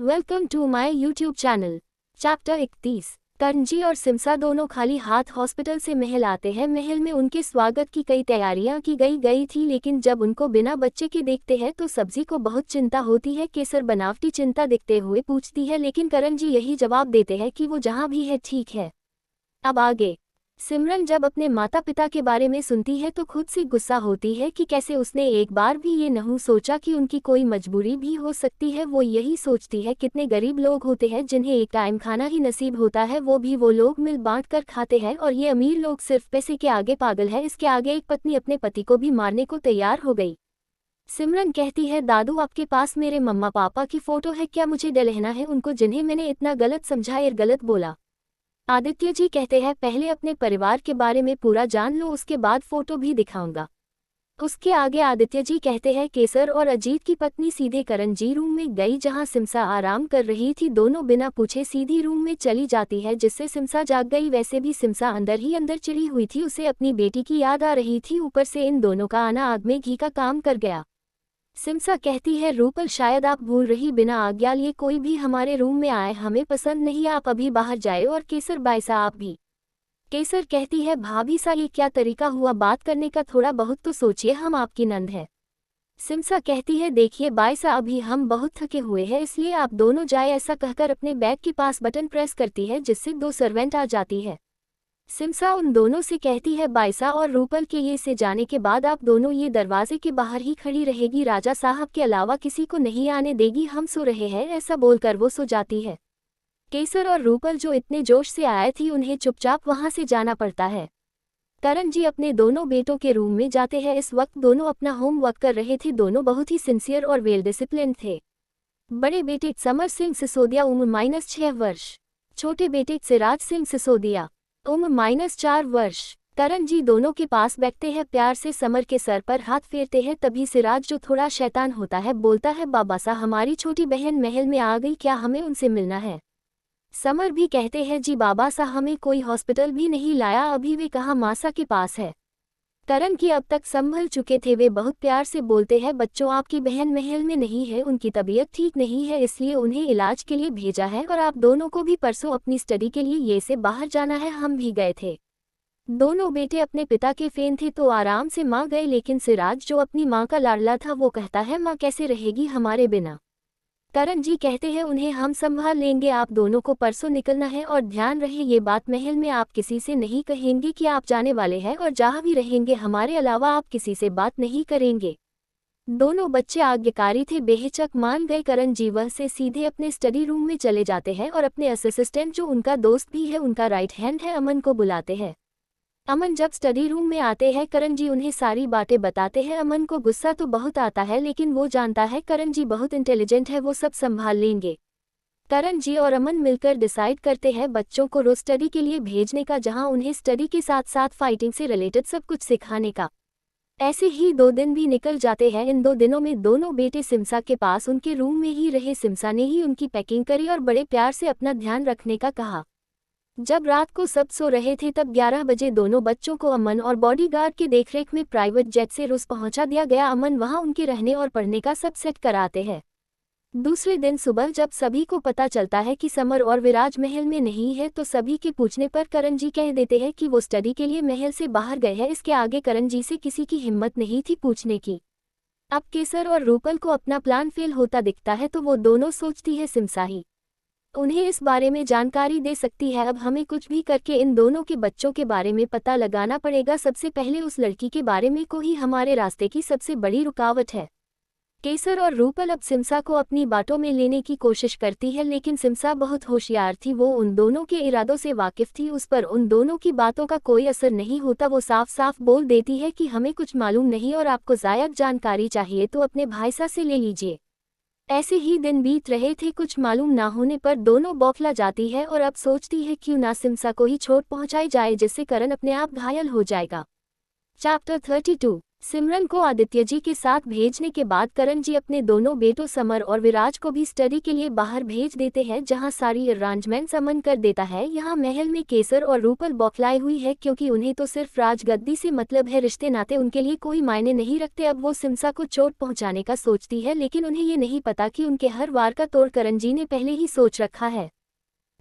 Welcome to my YouTube channel. Chapter 31। Karanji और सिमसा दोनों खाली हाथ हॉस्पिटल से महल आते हैं। महल में उनके स्वागत की कई तैयारियां की गई थी, लेकिन जब उनको बिना बच्चे के देखते हैं तो सब्जी को बहुत चिंता होती है। केसर बनावटी चिंता दिखते हुए पूछती है, लेकिन करणजी यही जवाब देते हैं कि वो जहाँ भी है ठीक है। अब आगे। सिमरन जब अपने माता पिता के बारे में सुनती है तो खुद से गुस्सा होती है कि कैसे उसने एक बार भी ये नहीं सोचा कि उनकी कोई मजबूरी भी हो सकती है। वो यही सोचती है कितने गरीब लोग होते हैं जिन्हें एक टाइम खाना ही नसीब होता है, वो भी वो लोग मिल बांट कर खाते हैं, और ये अमीर लोग सिर्फ पैसे के आगे पागल है। इसके आगे एक पत्नी अपने पति को भी मारने को तैयार हो गई। सिमरन कहती है, दादू आपके पास मेरे मम्मा पापा की फोटो है क्या? मुझे डलहना है उनको जिन्हें मैंने इतना गलत समझा या गलत बोला। आदित्य जी कहते हैं, पहले अपने परिवार के बारे में पूरा जान लो, उसके बाद फोटो भी दिखाऊंगा। उसके आगे आदित्य जी कहते हैं, केसर और अजीत की पत्नी सीधे करणजी रूम में गई जहां सिमसा आराम कर रही थी। दोनों बिना पूछे सीधी रूम में चली जाती है, जिससे सिमसा जाग गई। वैसे भी सिमसा अंदर ही अंदर चिड़ी हुई थी, उसे अपनी बेटी की याद आ रही थी। ऊपर से इन दोनों का आना आग में घी का काम कर गया। सिमसा कहती है, रूपल शायद आप भूल रही, बिना आज्ञा लिए कोई भी हमारे रूम में आए हमें पसंद नहीं, आप अभी बाहर जाए। और केसर बाईसा आप भी। केसर कहती है, भाभी सा ये क्या तरीका हुआ बात करने का, थोड़ा बहुत तो सोचिए, हम आपकी नंद है। सिमसा कहती है, देखिए बाईसा अभी हम बहुत थके हुए हैं, इसलिए आप दोनों जाए। ऐसा कहकर अपने बैग के पास बटन प्रेस करती है, जिससे 2 सर्वेंट आ जाती है। सिमसा उन दोनों से कहती है, बाईसा और रूपल के ये से जाने के बाद आप दोनों ये दरवाजे के बाहर ही खड़ी रहेगी, राजा साहब के अलावा किसी को नहीं आने देगी, हम सो रहे हैं। ऐसा बोलकर वो सो जाती है। केसर और रूपल जो इतने जोश से आए थी, उन्हें चुपचाप वहां से जाना पड़ता है। करणजी अपने दोनों बेटों के रूम में जाते हैं। इस वक्त दोनों अपना होमवर्क कर रहे थे। दोनों बहुत ही सिंसियर और वेल डिसिप्लिन थे। बड़े बेटे समर सिंह सिसोदिया, उम्र -6 वर्ष। छोटे बेटे सिराज सिंह सिसोदिया, उम्र -4 वर्ष। करणजी दोनों के पास बैठते हैं, प्यार से समर के सर पर हाथ फेरते हैं। तभी सिराज, जो थोड़ा शैतान होता है, बोलता है, बाबा सा हमारी छोटी बहन महल में आ गई, क्या हमें उनसे मिलना है? समर भी कहते हैं, जी बाबा सा हमें कोई हॉस्पिटल भी नहीं लाया, अभी वे कहाँ मासा के पास है। करण की अब तक संभल चुके थे, वे बहुत प्यार से बोलते हैं, बच्चों आपकी बहन महल में नहीं है, उनकी तबीयत ठीक नहीं है, इसलिए उन्हें इलाज के लिए भेजा है, और आप दोनों को भी परसों अपनी स्टडी के लिए ये से बाहर जाना है, हम भी गए थे। दोनों बेटे अपने पिता के फैन थे तो आराम से माँ गए, लेकिन सिराज जो अपनी माँ का लाडला था वो कहता है, माँ कैसे रहेगी हमारे बिना? करण जी कहते हैं, उन्हें हम संभाल लेंगे, आप दोनों को परसों निकलना है, और ध्यान रहे ये बात महल में आप किसी से नहीं कहेंगे कि आप जाने वाले हैं, और जहाँ भी रहेंगे हमारे अलावा आप किसी से बात नहीं करेंगे। दोनों बच्चे आज्ञाकारी थे, बेहिचक मान गए। करण जी वह से सीधे अपने स्टडी रूम में चले जाते हैं और अपने असिस्टेंट, जो उनका दोस्त भी है, उनका राइट हैंड है, अमन को बुलाते हैं। अमन जब स्टडी रूम में आते हैं, करण जी उन्हें सारी बातें बताते हैं। अमन को गुस्सा तो बहुत आता है, लेकिन वो जानता है करण जी बहुत इंटेलिजेंट है, वो सब संभाल लेंगे। करण जी और अमन मिलकर डिसाइड करते हैं बच्चों को रोज स्टडी के लिए भेजने का, जहां उन्हें स्टडी के साथ साथ फाइटिंग से रिलेटेड सब कुछ सिखाने का। ऐसे ही 2 दिन भी निकल जाते हैं। इन 2 दिनों में दोनों बेटे सिमसा के पास उनके रूम में ही रहे। सिमसा ने ही उनकी पैकिंग करी और बड़े प्यार से अपना ध्यान रखने का कहा। जब रात को सब सो रहे थे तब 11 बजे दोनों बच्चों को अमन और बॉडीगार्ड के देखरेख में प्राइवेट जेट से रूस पहुंचा दिया गया। अमन वहां उनके रहने और पढ़ने का सब सेट कराते हैं। दूसरे दिन सुबह जब सभी को पता चलता है कि समर और विराज महल में नहीं है, तो सभी के पूछने पर करण जी कह देते हैं कि वो स्टडी के लिए महल से बाहर गए हैं। इसके आगे करण जी से किसी की हिम्मत नहीं थी पूछने की। अब केसर और रूपल को अपना प्लान फेल होता दिखता है, तो वो दोनों सोचती है सिमसा ही उन्हें इस बारे में जानकारी दे सकती है। अब हमें कुछ भी करके इन दोनों के बच्चों के बारे में पता लगाना पड़ेगा। सबसे पहले उस लड़की के बारे में को ही हमारे रास्ते की सबसे बड़ी रुकावट है। केसर और रूपल अब सिमसा को अपनी बातों में लेने की कोशिश करती है, लेकिन सिमसा बहुत होशियार थी, वो उन दोनों के इरादों से वाकिफ थी, उस पर उन दोनों की बातों का कोई असर नहीं होता। वो साफ साफ बोल देती है कि हमें कुछ मालूम नहीं और आपको ज़ायद जानकारी चाहिए तो अपने भाईसा से ले लीजिए। ऐसे ही दिन बीत रहे थे, कुछ मालूम ना होने पर दोनों बौखला जाती है और अब सोचती है क्यों ना सिमसा को ही चोट पहुंचाई जाए, जिससे करण अपने आप घायल हो जाएगा। चैप्टर 32। सिमरन को आदित्य जी के साथ भेजने के बाद करण जी अपने दोनों बेटों समर और विराज को भी स्टडी के लिए बाहर भेज देते हैं, जहां सारी अरेंजमेंट समन कर देता है। यहां महल में केसर और रूपल बौखलाई हुई है, क्योंकि उन्हें तो सिर्फ राजगद्दी से मतलब है, रिश्ते नाते उनके लिए कोई मायने नहीं रखते। अब वो सिमसा को चोट पहुंचाने का सोचती है, लेकिन उन्हें ये नहीं पता कि उनके हर वार का तोड़ करण जी ने पहले ही सोच रखा है।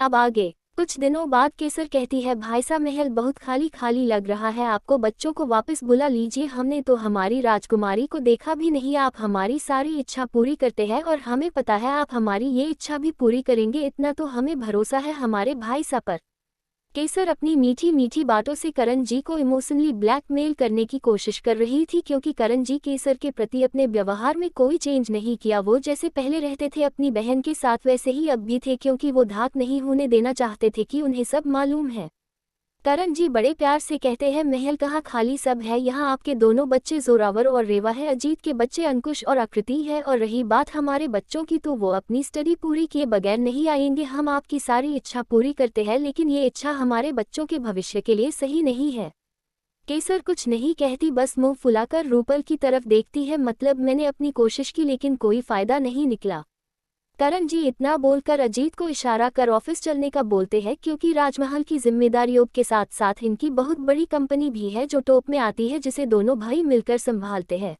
अब आगे कुछ दिनों बाद केसर कहती है, भाई साहब महल बहुत खाली खाली लग रहा है, आपको बच्चों को वापस बुला लीजिए, हमने तो हमारी राजकुमारी को देखा भी नहीं, आप हमारी सारी इच्छा पूरी करते हैं और हमें पता है आप हमारी ये इच्छा भी पूरी करेंगे, इतना तो हमें भरोसा है हमारे भाई साहब पर। केसर अपनी मीठी मीठी बातों से करण जी को इमोशनली ब्लैकमेल करने की कोशिश कर रही थी, क्योंकि करण जी केसर के प्रति अपने व्यवहार में कोई चेंज नहीं किया। वो जैसे पहले रहते थे अपनी बहन के साथ वैसे ही अब भी थे, क्योंकि वो धाक नहीं होने देना चाहते थे कि उन्हें सब मालूम है। करण जी बड़े प्यार से कहते हैं, महल कहाँ खाली सब है, यहाँ आपके दोनों बच्चे जोरावर और रेवा है, अजीत के बच्चे अंकुश और आकृति है, और रही बात हमारे बच्चों की तो वो अपनी स्टडी पूरी किए बगैर नहीं आएंगे। हम आपकी सारी इच्छा पूरी करते हैं, लेकिन ये इच्छा हमारे बच्चों के भविष्य के लिए सही नहीं है। केसर कुछ नहीं कहती, बस मुंह फुलाकर रूपल की तरफ देखती है, मतलब मैंने अपनी कोशिश की लेकिन कोई फायदा नहीं निकला। करण जी इतना बोलकर अजीत को इशारा कर ऑफिस चलने का बोलते हैं, क्योंकि राजमहल की जिम्मेदारियों के साथ साथ इनकी बहुत बड़ी कंपनी भी है जो टॉप में आती है, जिसे दोनों भाई मिलकर संभालते हैं।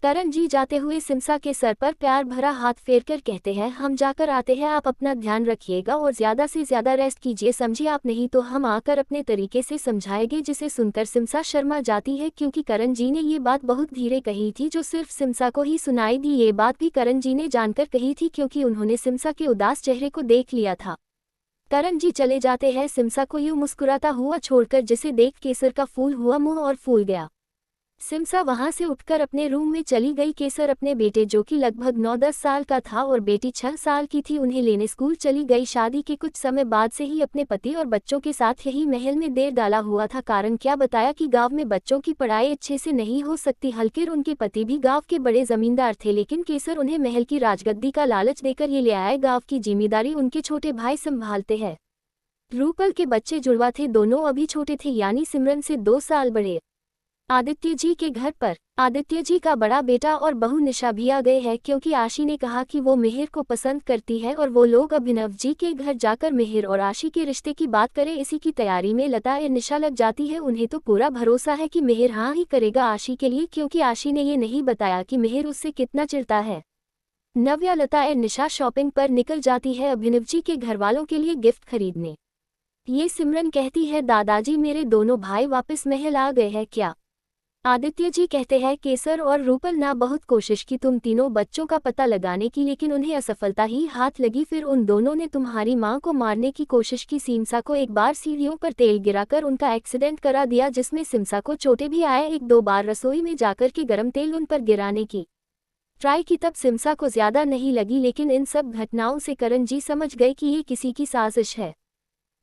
करण जी जाते हुए सिमसा के सर पर प्यार भरा हाथ फेरकर कहते हैं, हम जाकर आते हैं, आप अपना ध्यान रखिएगा और ज्यादा से ज्यादा रेस्ट कीजिए, समझिए आप, नहीं तो हम आकर अपने तरीके से समझाएंगे। जिसे सुनकर सिमसा शर्मा जाती है, क्योंकि करण जी ने ये बात बहुत धीरे कही थी, जो सिर्फ सिमसा को ही सुनाई दी। ये बात भी करण जी ने जानकर कही थी, क्योंकि उन्होंने सिमसा के उदास चेहरे को देख लिया था। करण जी चले जाते हैं, सिमसा को यूं मुस्कुराता हुआ छोड़कर, जिसे देख केसर का फूल हुआ मुंह और फूल गया। सिमसा वहां से उठकर अपने रूम में चली गई। केसर अपने बेटे, जो कि लगभग 9-10 साल का था, और बेटी 6 साल की थी, उन्हें लेने स्कूल चली गई। शादी के कुछ समय बाद से ही अपने पति और बच्चों के साथ यही महल में देर डाला हुआ था। कारण क्या बताया कि गांव में बच्चों की पढ़ाई अच्छे से नहीं हो सकती। हल्के उनके पति भी गांव के बड़े जमींदार थे, लेकिन केसर उन्हें महल की राजगद्दी का लालच देकर ये ले आए। गांव की जिम्मेदारी उनके छोटे भाई संभालते हैं। रूपल के बच्चे जुड़वा थे, दोनों अभी छोटे थे, यानी सिमरन से 2 साल बड़े। आदित्य जी के घर पर आदित्य जी का बड़ा बेटा और बहू निशा भी आ गए हैं, क्योंकि आशी ने कहा कि वो मिहिर को पसंद करती है, और वो लोग अभिनव जी के घर जाकर मिहिर और आशी के रिश्ते की बात करें। इसी की तैयारी में लता और निशा लग जाती है। उन्हें तो पूरा भरोसा है कि मिहिर हाँ ही करेगा आशी के लिए, क्योंकि आशी ने ये नहीं बताया कि मिहिर उससे कितना चिढ़ता है। नव्या, लता और निशा शॉपिंग पर निकल जाती है अभिनव जी के घरवालों के लिए गिफ्ट खरीदने। ये सिमरन कहती है, दादाजी मेरे दोनों भाई वापस महल आ गए हैं क्या? आदित्य जी कहते हैं, केसर और रूपल ना बहुत कोशिश की तुम तीनों बच्चों का पता लगाने की, लेकिन उन्हें असफलता ही हाथ लगी। फिर उन दोनों ने तुम्हारी मां को मारने की कोशिश की। सिमसा को एक बार सीढ़ियों पर तेल गिराकर उनका एक्सीडेंट करा दिया, जिसमें सिमसा को चोटें भी आए। 1-2 बार रसोई में जाकर के गर्म तेल उन पर गिराने की ट्राई की, तब सिमसा को ज्यादा नहीं लगी, लेकिन इन सब घटनाओं से करण जी समझ गए कि ये किसी की साजिश है।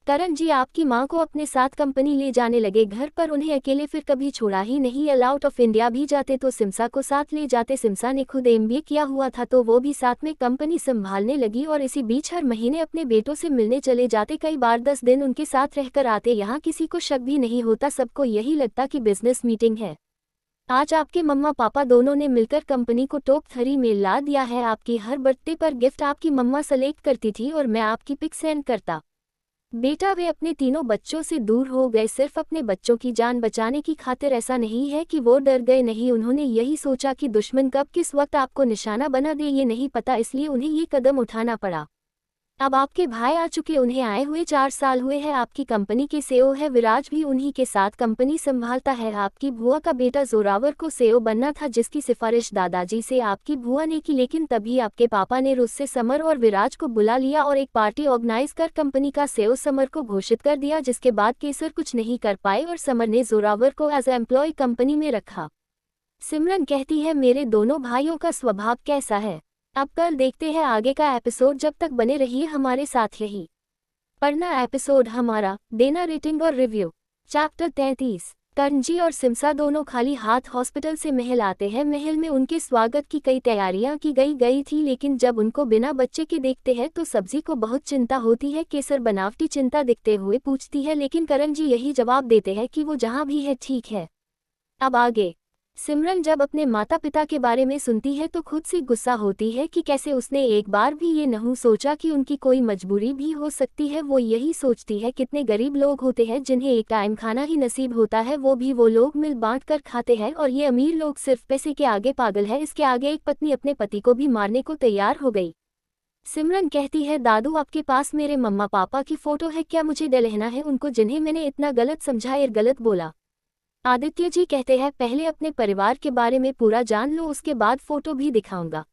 करण जी आपकी मां को अपने साथ कंपनी ले जाने लगे, घर पर उन्हें अकेले फिर कभी छोड़ा ही नहीं। आउट ऑफ इंडिया भी जाते तो सिमसा को साथ ले जाते। सिमसा ने खुद MBA किया हुआ था, तो वो भी साथ में कंपनी संभालने लगी, और इसी बीच हर महीने अपने बेटों से मिलने चले जाते। कई बार 10 दिन उनके साथ रहकर आते। यहाँ किसी को शक भी नहीं होता, सबको यही लगता कि बिजनेस मीटिंग है। आज आपके मम्मा पापा दोनों ने मिलकर कंपनी को टॉप 3 में ला दिया है। आपकी हर बर्थडे पर गिफ्ट आपकी मम्मा सेलेक्ट करती थी, और मैं आपकी पिक सेंड करता। बेटा, वे अपने तीनों बच्चों से दूर हो गए सिर्फ अपने बच्चों की जान बचाने की खातिर। ऐसा नहीं है कि वो डर गए, नहीं, उन्होंने यही सोचा कि दुश्मन कब किस वक्त आपको निशाना बना दे ये नहीं पता, इसलिए उन्हें ये कदम उठाना पड़ा। अब आपके भाई आ चुके, उन्हें आए हुए 4 साल हुए हैं। आपकी कंपनी के CEO है विराज, भी उन्हीं के साथ कंपनी संभालता है। आपकी बुआ का बेटा जोरावर को CEO बनना था, जिसकी सिफारिश दादाजी से आपकी बुआ ने की, लेकिन तभी आपके पापा ने रूस से समर और विराज को बुला लिया और एक पार्टी ऑर्गेनाइज कर कंपनी का CEO समर को घोषित कर दिया, जिसके बाद केसर कुछ नहीं कर पाए और समर ने जोरावर को एज एम्प्लॉय कंपनी में रखा। सिमरन कहती है, मेरे दोनों भाइयों का स्वभाव कैसा है? अब कल देखते हैं आगे का एपिसोड। जब तक बने रहिए हमारे साथ। यही पढ़ना एपिसोड हमारा, देना रेटिंग और रिव्यू। चैप्टर 33। करण जी और सिमसा दोनों खाली हाथ हॉस्पिटल से महल आते हैं। महल में उनके स्वागत की कई तैयारियां की गई थी, लेकिन जब उनको बिना बच्चे के देखते हैं तो सब्जी को बहुत चिंता होती है। केसर बनावटी चिंता दिखते हुए पूछती है, लेकिन करण जी यही जवाब देते हैं कि वो जहां भी है ठीक है। अब आगे सिमरन जब अपने माता पिता के बारे में सुनती है तो खुद से गुस्सा होती है कि कैसे उसने एक बार भी ये नहीं सोचा कि उनकी कोई मजबूरी भी हो सकती है। वो यही सोचती है कितने गरीब लोग होते हैं जिन्हें एक टाइम खाना ही नसीब होता है, वो भी वो लोग मिल बांट कर खाते हैं, और ये अमीर लोग सिर्फ पैसे के आगे पागल है। इसके आगे एक पत्नी अपने पति को भी मारने को तैयार हो गई। सिमरन कहती है, दादू आपके पास मेरे मम्मा पापा की फोटो है क्या? मुझे डलहना है उनको जिन्हें मैंने इतना गलत समझा या गलत बोला। आदित्य जी कहते हैं, पहले अपने परिवार के बारे में पूरा जान लो, उसके बाद फोटो भी दिखाऊंगा।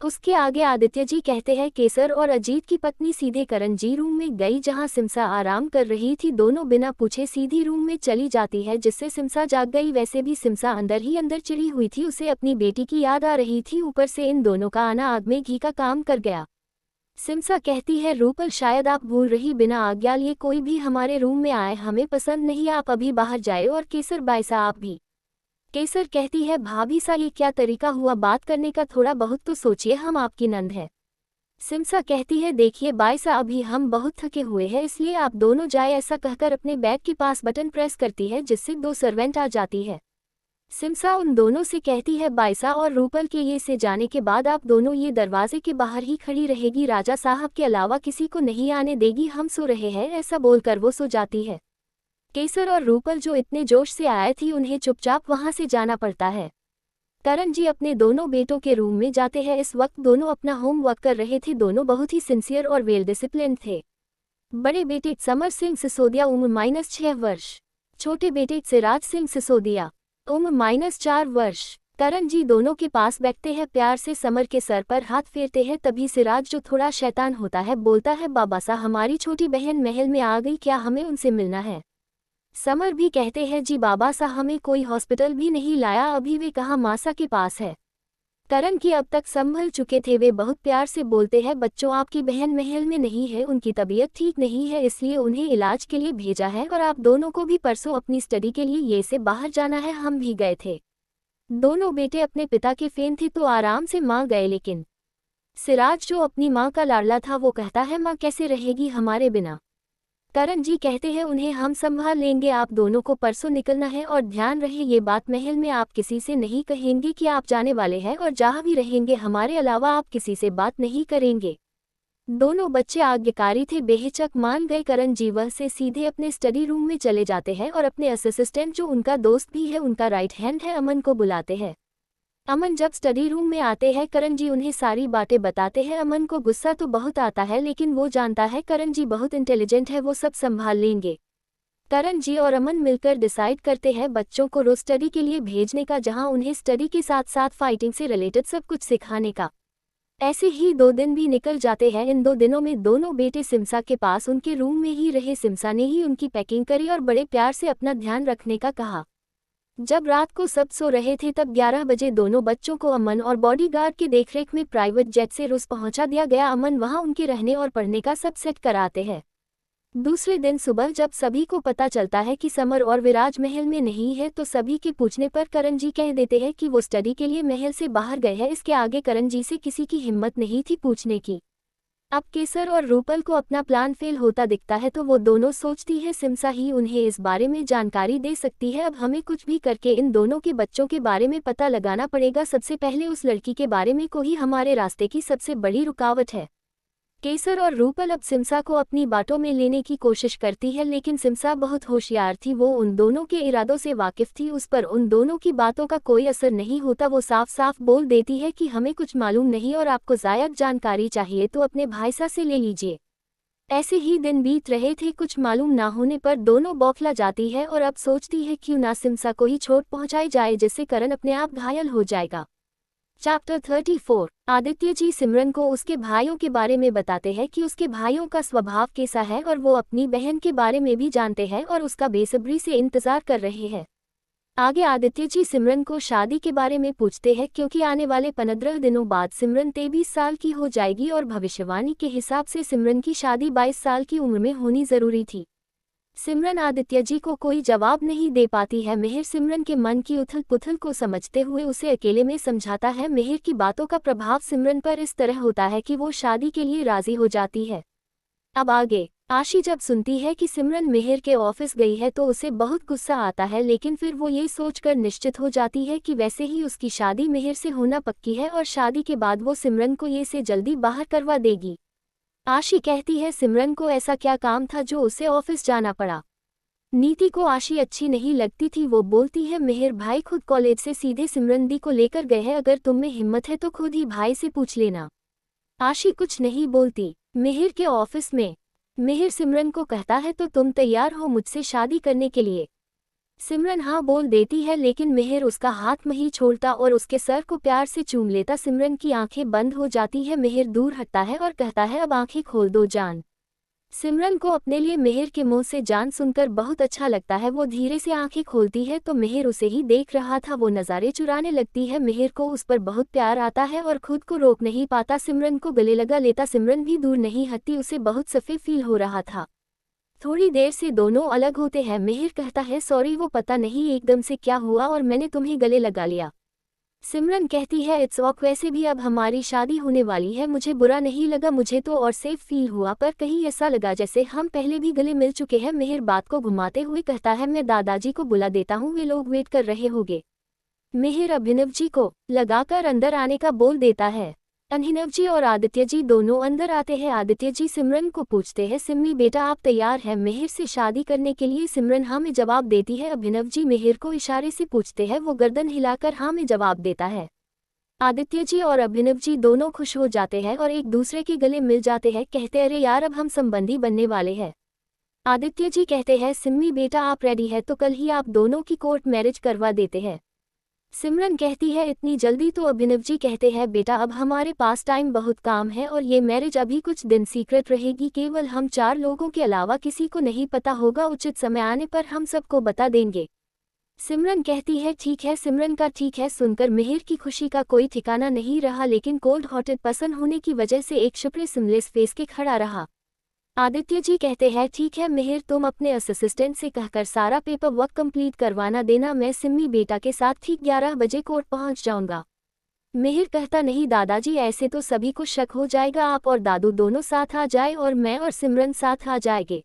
उसके आगे आदित्य जी कहते हैं, केसर और अजीत की पत्नी सीधे करण जी रूम में गई जहां सिमसा आराम कर रही थी। दोनों बिना पूछे सीधी रूम में चली जाती है जिससे सिमसा जाग गई। वैसे भी सिमसा अंदर ही अंदर चिड़ी हुई थी, उसे अपनी बेटी की याद आ रही थी, ऊपर से इन दोनों का आना आग में घी का काम कर गया। सिमसा कहती है, रूपल शायद आप भूल रही, बिना आज्ञा लिए कोई भी हमारे रूम में आए हमें पसंद नहीं, आप अभी बाहर जाए। और केसर बायसा आप भी। केसर कहती है, भाभी सा ये क्या तरीका हुआ बात करने का, थोड़ा बहुत तो सोचिए, हम आपकी नंद है। सिमसा कहती है, देखिए बायसा अभी हम बहुत थके हुए हैं इसलिए आप दोनों जाए। ऐसा कहकर अपने बैग के पास बटन प्रेस करती है जिससे 2 सर्वेंट आ जाती है। सिमसा उन दोनों से कहती है, बायसा और रूपल के ये से जाने के बाद आप दोनों ये दरवाजे के बाहर ही खड़ी रहेगी, राजा साहब के अलावा किसी को नहीं आने देगी, हम सो रहे हैं। ऐसा बोलकर वो सो जाती है। केसर और रूपल जो इतने जोश से आए थी उन्हें चुपचाप वहां से जाना पड़ता है। करण जी अपने दोनों बेटों के रूम में जाते हैं। इस वक्त दोनों अपना होमवर्क कर रहे थे। दोनों बहुत ही सिंसियर और वेल डिसिप्लिन थे। बड़े बेटे समर सिंह सिसोदिया, उम्र -6 वर्ष। छोटे बेटे सिराज सिंह सिसोदिया, उम्र -4 वर्ष। करण जी दोनों के पास बैठते हैं, प्यार से समर के सर पर हाथ फेरते हैं। तभी सिराज जो थोड़ा शैतान होता है बोलता है, बाबा सा हमारी छोटी बहन महल में आ गई, क्या हमें उनसे मिलना है? समर भी कहते हैं, जी बाबा सा हमें कोई हॉस्पिटल भी नहीं लाया, अभी वे कहाँ मासा के पास है। करण की अब तक संभल चुके थे, वे बहुत प्यार से बोलते हैं, बच्चों आपकी बहन महल में नहीं है, उनकी तबीयत ठीक नहीं है इसलिए उन्हें इलाज के लिए भेजा है, और आप दोनों को भी परसों अपनी स्टडी के लिए ये से बाहर जाना है, हम भी गए थे। दोनों बेटे अपने पिता के फैन थे तो आराम से माँ गए, लेकिन सिराज जो अपनी माँ का लाडला था वो कहता है, माँ कैसे रहेगी हमारे बिना? करण जी कहते हैं, उन्हें हम संभाल लेंगे, आप दोनों को परसों निकलना है और ध्यान रहे ये बात महल में आप किसी से नहीं कहेंगे कि आप जाने वाले हैं, और जहाँ भी रहेंगे हमारे अलावा आप किसी से बात नहीं करेंगे। दोनों बच्चे आज्ञाकारी थे, बेहिचक मान गए। करण जी वह से सीधे अपने स्टडी रूम में चले जाते हैं और अपने असिस्टेंट जो उनका दोस्त भी है, उनका राइट हैंड है, अमन को बुलाते हैं। अमन जब स्टडी रूम में आते हैं करण जी उन्हें सारी बातें बताते हैं। अमन को गुस्सा तो बहुत आता है लेकिन वो जानता है करण जी बहुत इंटेलिजेंट है, वो सब संभाल लेंगे। करण जी और अमन मिलकर डिसाइड करते हैं बच्चों को रोज स्टडी के लिए भेजने का, जहां उन्हें स्टडी के साथ साथ फाइटिंग से रिलेटेड सब कुछ सिखाने का। ऐसे ही 2 दिन भी निकल जाते हैं। इन 2 दिनों में दोनों बेटे सिमसा के पास उनके रूम में ही रहे। सिमसा ने ही उनकी पैकिंग करी और बड़े प्यार से अपना ध्यान रखने का कहा। जब रात को सब सो रहे थे तब 11 बजे दोनों बच्चों को अमन और बॉडीगार्ड की देखरेख में प्राइवेट जेट से रूस पहुंचा दिया गया। अमन वहां उनके रहने और पढ़ने का सब सेट कराते हैं। दूसरे दिन सुबह जब सभी को पता चलता है कि समर और विराज महल में नहीं है तो सभी के पूछने पर करण जी कह देते हैं कि वो स्टडी के लिए महल से बाहर गए हैं। इसके आगे करण जी से किसी की हिम्मत नहीं थी पूछने की। अब केसर और रूपल को अपना प्लान फेल होता दिखता है तो वो दोनों सोचती है सिमसा ही उन्हें इस बारे में जानकारी दे सकती है। अब हमें कुछ भी करके इन दोनों के बच्चों के बारे में पता लगाना पड़ेगा। सबसे पहले उस लड़की के बारे में को ही हमारे रास्ते की सबसे बड़ी रुकावट है। केसर और रूपल अब सिमसा को अपनी बातों में लेने की कोशिश करती है लेकिन सिमसा बहुत होशियार थी, वो उन दोनों के इरादों से वाकिफ थी, उस पर उन दोनों की बातों का कोई असर नहीं होता। वो साफ साफ बोल देती है कि हमें कुछ मालूम नहीं और आपको ज़ायद जानकारी चाहिए तो अपने भाईसा से ले लीजिए। ऐसे ही दिन बीत रहे थे, कुछ मालूम ना होने पर दोनों बौखला जाती है और अब सोचती है क्यों ना सिमसा को ही चोट पहुंचाई जाए जिससे करण अपने आप घायल हो जाएगा। चैप्टर 34। आदित्य जी सिमरन को उसके भाइयों के बारे में बताते हैं कि उसके भाइयों का स्वभाव कैसा है और वो अपनी बहन के बारे में भी जानते हैं और उसका बेसब्री से इंतजार कर रहे हैं। आगे आदित्य जी सिमरन को शादी के बारे में पूछते हैं क्योंकि आने वाले 15 दिनों बाद सिमरन 23 साल की हो जाएगी और भविष्यवाणी के हिसाब से सिमरन की शादी 22 साल की उम्र में होनी जरूरी थी। सिमरन आदित्य जी को कोई जवाब नहीं दे पाती है। मिहिर सिमरन के मन की उथल पुथल को समझते हुए उसे अकेले में समझाता है। मिहिर की बातों का प्रभाव सिमरन पर इस तरह होता है कि वो शादी के लिए राजी हो जाती है। अब आगे आशी जब सुनती है कि सिमरन मिहिर के ऑफिस गई है तो उसे बहुत गुस्सा आता है, लेकिन फिर वो ये सोचकर निश्चित हो जाती है कि वैसे ही उसकी शादी मिहिर से होना पक्की है और शादी के बाद वो सिमरन को ये से जल्दी बाहर करवा देगी। आशी कहती है सिमरन को ऐसा क्या काम था जो उसे ऑफिस जाना पड़ा। नीति को आशी अच्छी नहीं लगती थी। वो बोलती है मिहिर भाई खुद कॉलेज से सीधे सिमरन दी को लेकर गए हैं, अगर तुम में हिम्मत है तो खुद ही भाई से पूछ लेना। आशी कुछ नहीं बोलती। मिहिर के ऑफिस में मिहिर सिमरन को कहता है तो तुम तैयार हो मुझसे शादी करने के लिए। सिमरन हाँ बोल देती है, लेकिन मिहिर उसका हाथ नहीं छोड़ता और उसके सर को प्यार से चूम लेता। सिमरन की आंखें बंद हो जाती है। मिहिर दूर हटता है और कहता है अब आंखें खोल दो जान। सिमरन को अपने लिए मिहिर के मुंह से जान सुनकर बहुत अच्छा लगता है। वो धीरे से आंखें खोलती है तो मिहिर उसे ही देख रहा था। वो नज़ारे चुराने लगती है। मिहिर को उस पर बहुत प्यार आता है और खुद को रोक नहीं पाता। सिमरन को गले लगा लेता। सिमरन भी दूर नहीं हटती, उसे बहुत सफे फील हो रहा था। थोड़ी देर से दोनों अलग होते हैं। मिहिर कहता है सॉरी, वो पता नहीं एकदम से क्या हुआ और मैंने तुम्हें गले लगा लिया। सिमरन कहती है इट्स ओके, वैसे भी अब हमारी शादी होने वाली है, मुझे बुरा नहीं लगा, मुझे तो और सेफ फील हुआ, पर कहीं ऐसा लगा जैसे हम पहले भी गले मिल चुके हैं। मिहिर बात को घुमाते हुए कहता है मैं दादाजी को बुला देता हूँ, वे लोग वेट कर रहे होंगे। मिहिर अभिनव जी को लगाकर अंदर आने का बोल देता है। अभिनव जी और आदित्य जी दोनों अंदर आते हैं। आदित्य जी सिमरन को पूछते हैं सिम्मी बेटा आप तैयार हैं मिहिर से शादी करने के लिए। सिमरन हाँ में जवाब देती है। अभिनव जी मिहिर को इशारे से पूछते हैं, वो गर्दन हिलाकर हाँ में जवाब देता है। आदित्य जी और अभिनव जी दोनों खुश हो जाते हैं और एक दूसरे के गले मिल जाते हैं। कहते अरे यार अब हम संबंधी बनने वाले हैं। आदित्य जी कहते हैं सिम्मी बेटा आप रेडी है तो कल ही आप दोनों की कोर्ट मैरिज करवा देते हैं। सिमरन कहती है इतनी जल्दी? तो अभिनव जी कहते हैं बेटा अब हमारे पास टाइम बहुत काम है और ये मैरिज अभी कुछ दिन सीक्रेट रहेगी, केवल हम 4 लोगों के अलावा किसी को नहीं पता होगा, उचित समय आने पर हम सबको बता देंगे। सिमरन कहती है ठीक है। सिमरन का ठीक है सुनकर मिहिर की खुशी का कोई ठिकाना नहीं रहा, लेकिन कोल्ड हॉटेड पसंद होने की वजह से एक शुप्रे सिमलेस फेस के खड़ा रहा। आदित्य जी कहते हैं ठीक है मिहिर, तुम अपने असिस्टेंट से कहकर सारा पेपर वर्क कंप्लीट करवाना देना, मैं सिम्मी बेटा के साथ ठीक 11 बजे कोर्ट पहुंच जाऊंगा। मिहिर कहता नहीं दादाजी, ऐसे तो सभी को शक हो जाएगा, आप और दादू दोनों साथ आ जाए और मैं और सिमरन साथ आ जाएंगे।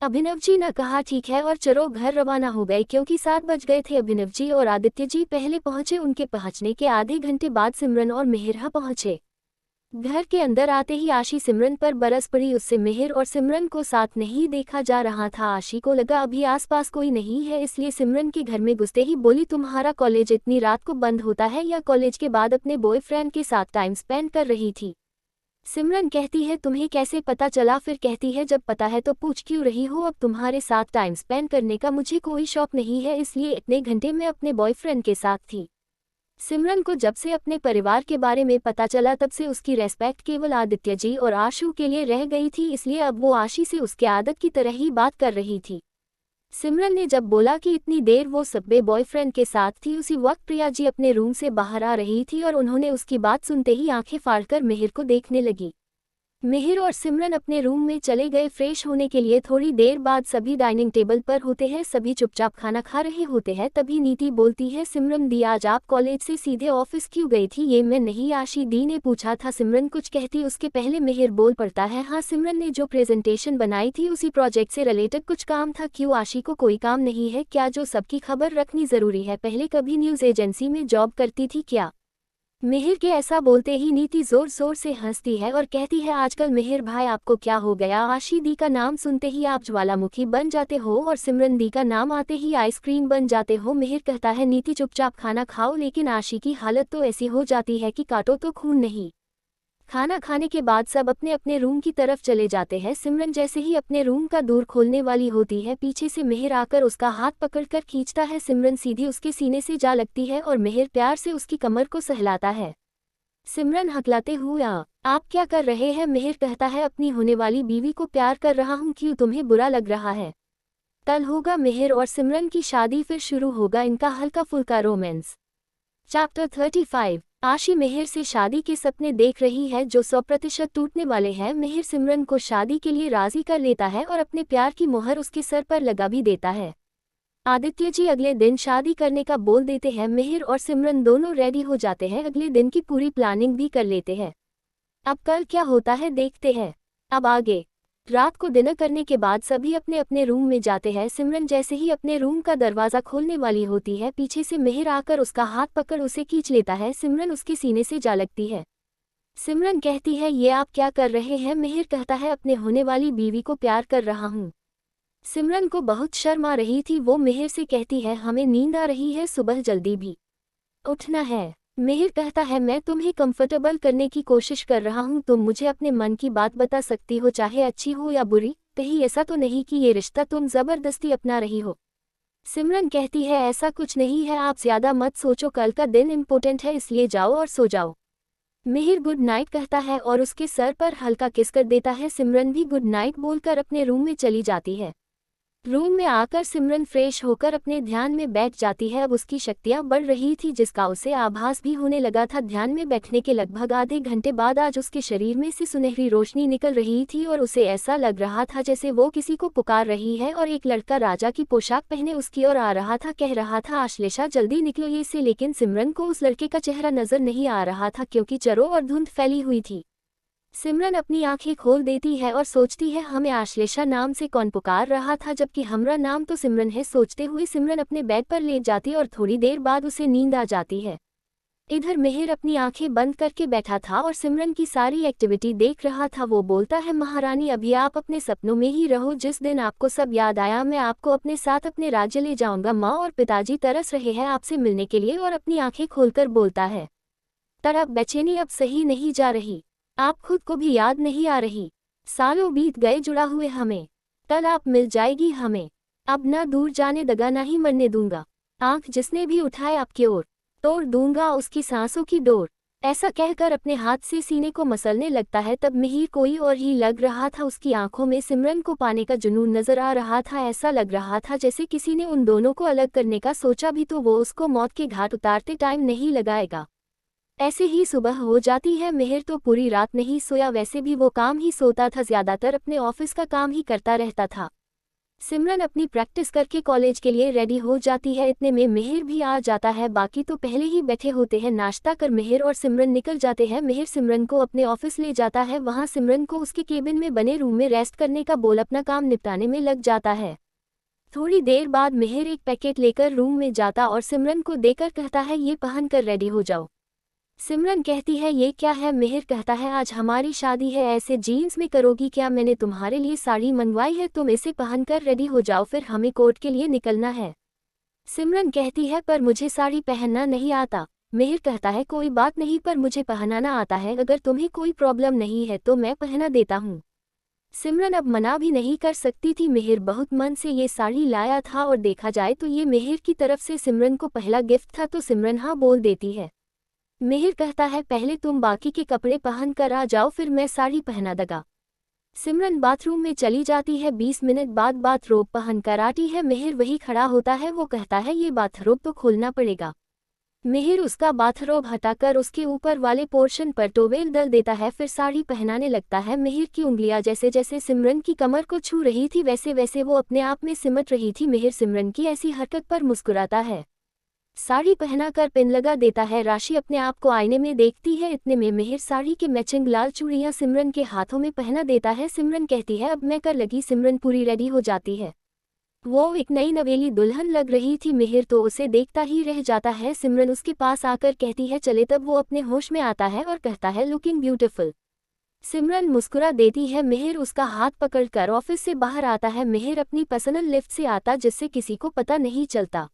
अभिनव जी ने कहा ठीक है और चलो घर रवाना हो गए क्योंकि 7 बज गए थे। अभिनव जी और आदित्य जी पहले पहुंचे। उनके पहुंचने के आधे घंटे बाद सिमरन और मिहिर पहुंचे। घर के अंदर आते ही आशी सिमरन पर बरस पड़ी। उससे मिहिर और सिमरन को साथ नहीं देखा जा रहा था। आशी को लगा अभी आसपास कोई नहीं है, इसलिए सिमरन के घर में घुसते ही बोली तुम्हारा कॉलेज इतनी रात को बंद होता है या कॉलेज के बाद अपने बॉयफ्रेंड के साथ टाइम स्पेंड कर रही थी? सिमरन कहती है तुम्हें कैसे पता चला? फिर कहती है जब पता है तो पूछ क्यों रही हो, अब तुम्हारे साथ टाइम स्पेंड करने का मुझे कोई शौक नहीं है, इसलिए इतने घंटे में अपने बॉयफ्रेंड के साथ थी। सिमरन को जब से अपने परिवार के बारे में पता चला तब से उसकी रेस्पेक्ट केवल आदित्य जी और आशु के लिए रह गई थी, इसलिए अब वो आशी से उसके आदत की तरह ही बात कर रही थी। सिमरन ने जब बोला कि इतनी देर वो सब्बे बॉयफ्रेंड के साथ थी, उसी वक्त प्रिया जी अपने रूम से बाहर आ रही थी और उन्होंने उसकी बात सुनते ही आंखें फाड़कर मिहिर को देखने लगी। मिहिर और सिमरन अपने रूम में चले गए फ्रेश होने के लिए। थोड़ी देर बाद सभी डाइनिंग टेबल पर होते हैं, सभी चुपचाप खाना खा रहे होते हैं। तभी नीति बोलती है सिमरन दी आज आप कॉलेज से सीधे ऑफिस क्यों गई थी? ये मैं नहीं, आशी दी ने पूछा था। सिमरन कुछ कहती उसके पहले मिहिर बोल पड़ता है हाँ सिमरन ने जो प्रेजेंटेशन बनाई थी उसी प्रोजेक्ट से रिलेटेड कुछ काम था। क्यों आशी को कोई काम नहीं है क्या जो सबकी खबर रखनी जरूरी है? पहले कभी न्यूज एजेंसी में जॉब करती थी क्या? मिहिर के ऐसा बोलते ही नीति जोर जोर से हंसती है और कहती है आजकल मिहिर भाई आपको क्या हो गया? आशी दी का नाम सुनते ही आप ज्वालामुखी बन जाते हो और सिमरन दी का नाम आते ही आइसक्रीम बन जाते हो। मिहिर कहता है नीति चुपचाप खाना खाओ, लेकिन आशी की हालत तो ऐसी हो जाती है कि काटो तो खून नहीं। खाना खाने के बाद सब अपने अपने रूम की तरफ चले जाते हैं। सिमरन जैसे ही अपने रूम का दूर खोलने वाली होती है, पीछे से मिहिर आकर उसका हाथ पकड़कर खींचता है। सिमरन सीधी उसके सीने से जा लगती है और मिहिर प्यार से उसकी कमर को सहलाता है। सिमरन हकलाते हुए आप क्या कर रहे हैं? मिहिर कहता है अपनी होने वाली बीवी को प्यार कर रहा हूँ। क्यों, तुम्हें बुरा लग रहा है? कल होगा मिहिर और सिमरन की शादी, फिर शुरू होगा इनका हल्का फुल्का रोमांस। चैप्टर 35। आशी मिहिर से शादी के सपने देख रही है जो 100% टूटने वाले हैं। मिहिर सिमरन को शादी के लिए राजी कर लेता है और अपने प्यार की मोहर उसके सर पर लगा भी देता है। आदित्य जी अगले दिन शादी करने का बोल देते हैं। मिहिर और सिमरन दोनों रेडी हो जाते हैं, अगले दिन की पूरी प्लानिंग भी कर लेते हैं। अब कल क्या होता है देखते हैं। अब आगे रात को डिनर करने के बाद सभी अपने अपने रूम में जाते हैं। सिमरन जैसे ही अपने रूम का दरवाज़ा खोलने वाली होती है, पीछे से मिहिर आकर उसका हाथ पकड़ उसे खींच लेता है। सिमरन उसके सीने से जा लगती है। सिमरन कहती है, ये आप क्या कर रहे हैं? मिहिर कहता है, अपने होने वाली बीवी को प्यार कर रहा हूँ। सिमरन को बहुत शर्म आ रही थी। वो मिहिर से कहती है, हमें नींद आ रही है, सुबह जल्दी भी उठना है। मिहिर कहता है, मैं तुम्हें कंफर्टेबल करने की कोशिश कर रहा हूँ, तुम मुझे अपने मन की बात बता सकती हो, चाहे अच्छी हो या बुरी। कहीं ऐसा तो नहीं कि ये रिश्ता तुम जबरदस्ती अपना रही हो? सिमरन कहती है, ऐसा कुछ नहीं है, आप ज्यादा मत सोचो, कल का दिन इम्पोर्टेंट है, इसलिए जाओ और सो जाओ। मिहिर गुड नाइट कहता है और उसके सर पर हल्का किस कर देता है। सिमरन भी गुड नाइट बोलकर अपने रूम में चली जाती है। रूम में आकर सिमरन फ्रेश होकर अपने ध्यान में बैठ जाती है। अब उसकी शक्तियां बढ़ रही थी, जिसका उसे आभास भी होने लगा था। ध्यान में बैठने के लगभग आधे घंटे बाद आज उसके शरीर में से सुनहरी रोशनी निकल रही थी और उसे ऐसा लग रहा था जैसे वो किसी को पुकार रही है और एक लड़का राजा की पोशाक पहने उसकी ओर आ रहा था। कह रहा था, आश्लेषा जल्दी निकलो ये से। लेकिन सिमरन को उस लड़के का चेहरा नजर नहीं आ रहा था, क्योंकि चारों ओर धुंध फैली हुई थी। सिमरन अपनी आंखें खोल देती है और सोचती है, हमें आश्लेषा नाम से कौन पुकार रहा था, जबकि हमारा नाम तो सिमरन है। सोचते हुए सिमरन अपने बेड पर लेट जाती और थोड़ी देर बाद उसे नींद आ जाती है। इधर मिहिर अपनी आंखें बंद करके बैठा था और सिमरन की सारी एक्टिविटी देख रहा था। वो बोलता है, महारानी अभी आप अपने सपनों में ही रहो। जिस दिन आपको सब याद आया, मैं आपको अपने साथ अपने राज्य ले जाऊंगा। माँ और पिताजी तरस रहे हैं आपसे मिलने के लिए। और अपनी आंखें खोलकर बोलता है, तड़प बेचैनी अब सही नहीं जा रही, आप खुद को भी याद नहीं आ रही। सालों बीत गए जुड़ा हुए हमें, कल आप मिल जाएगी हमें। अब ना दूर जाने दगा, ना ही मरने दूंगा। आंख जिसने भी उठाए आपकी ओर, तोड़ दूंगा उसकी सांसों की डोर। ऐसा कहकर अपने हाथ से सीने को मसलने लगता है। तब मिहिर कोई और ही लग रहा था। उसकी आंखों में सिमरन को पाने का जुनून नजर आ रहा था। ऐसा लग रहा था जैसे किसी ने उन दोनों को अलग करने का सोचा भी तो वो उसको मौत के घाट उतारते टाइम नहीं लगाएगा। ऐसे ही सुबह हो जाती है। मिहिर तो पूरी रात नहीं सोया, वैसे भी वो काम ही सोता था, ज्यादातर अपने ऑफिस का काम ही करता रहता था। सिमरन अपनी प्रैक्टिस करके कॉलेज के लिए रेडी हो जाती है। इतने में मिहिर भी आ जाता है। बाकी तो पहले ही बैठे होते हैं। नाश्ता कर मिहिर और सिमरन निकल जाते हैं। मिहिर सिमरन को अपने ऑफिस ले जाता है। वहां सिमरन को उसके केबिन में बने रूम में रेस्ट करने का बोल अपना काम निपटाने में लग जाता है। थोड़ी देर बाद मिहिर एक पैकेट लेकर रूम में जाता और सिमरन को देकर कहता है, ये पहन कर रेडी हो जाओ। सिमरन कहती है, ये क्या है? मिहिर कहता है, आज हमारी शादी है, ऐसे जीन्स में करोगी क्या? मैंने तुम्हारे लिए साड़ी मंगवाई है, तुम इसे पहनकर रेडी हो जाओ, फिर हमें कोर्ट के लिए निकलना है। सिमरन कहती है, पर मुझे साड़ी पहनना नहीं आता। मिहिर कहता है, कोई बात नहीं, पर मुझे पहनाना आता है। अगर तुम्हें कोई प्रॉब्लम नहीं है तो मैं पहना देता हूँ। सिमरन अब मना भी नहीं कर सकती थी। मिहिर बहुत मन से ये साड़ी लाया था और देखा जाए तो ये मिहिर की तरफ से सिमरन को पहला गिफ्ट था, तो सिमरन हाँ बोल देती है। मिहिर कहता है, पहले तुम बाकी के कपड़े पहन कर आ जाओ, फिर मैं साड़ी पहना दूंगा। सिमरन बाथरूम में चली जाती है। 20 मिनट बाद बाथरोब पहन कर आती है। मिहिर वही खड़ा होता है। वो कहता है, ये बाथरोब तो खोलना पड़ेगा। मिहिर उसका बाथरोब हटाकर उसके ऊपर वाले पोर्शन पर टोवेल डाल देता है, फिर साड़ी पहनाने लगता है। मिहिर की उंगलियां जैसे जैसे सिमरन की कमर को छू रही थी, वैसे वैसे वो अपने आप में सिमट रही थी। मिहिर सिमरन की ऐसी हरकत पर मुस्कुराता है, साड़ी पहनाकर पिन लगा देता है। राशि अपने आप को आईने में देखती है। इतने में मिहिर साड़ी के मैचिंग लाल चूड़ियां सिमरन के हाथों में पहना देता है। सिमरन कहती है, अब मैं कर लगी। सिमरन पूरी रेडी हो जाती है। वो एक नई नवेली दुल्हन लग रही थी। मिहिर तो उसे देखता ही रह जाता है। सिमरन उसके पास आकर कहती है, चले। तब वो अपने होश में आता है और कहता है, लुकिंग ब्यूटीफुल। सिमरन मुस्कुरा देती है। मिहिर उसका हाथ पकड़कर ऑफिस से बाहर आता है। मिहिर अपनी पर्सनल लिफ्ट से आता, जिससे किसी को पता नहीं चलता।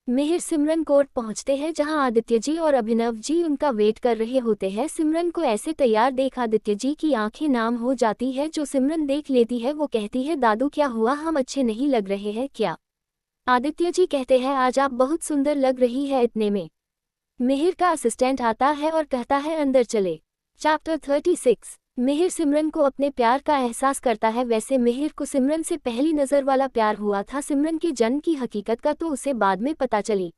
मिहिर सिमरन कोर्ट पहुंचते हैं, जहां आदित्य जी और अभिनव जी उनका वेट कर रहे होते हैं। सिमरन को ऐसे तैयार देख आदित्य जी की आंखें नाम हो जाती है। जो सिमरन देख लेती है वो कहती है, दादू क्या हुआ, हम अच्छे नहीं लग रहे हैं क्या? आदित्य जी कहते हैं, आज आप बहुत सुंदर लग रही है। इतने में मिहिर का असिस्टेंट आता है और कहता है, अंदर चले। चैप्टर 36। मिहिर सिमरन को अपने प्यार का एहसास करता है। वैसे मिहिर को सिमरन से पहली नज़र वाला प्यार हुआ था। सिमरन के जन्म की हकीकत का तो उसे बाद में पता चली।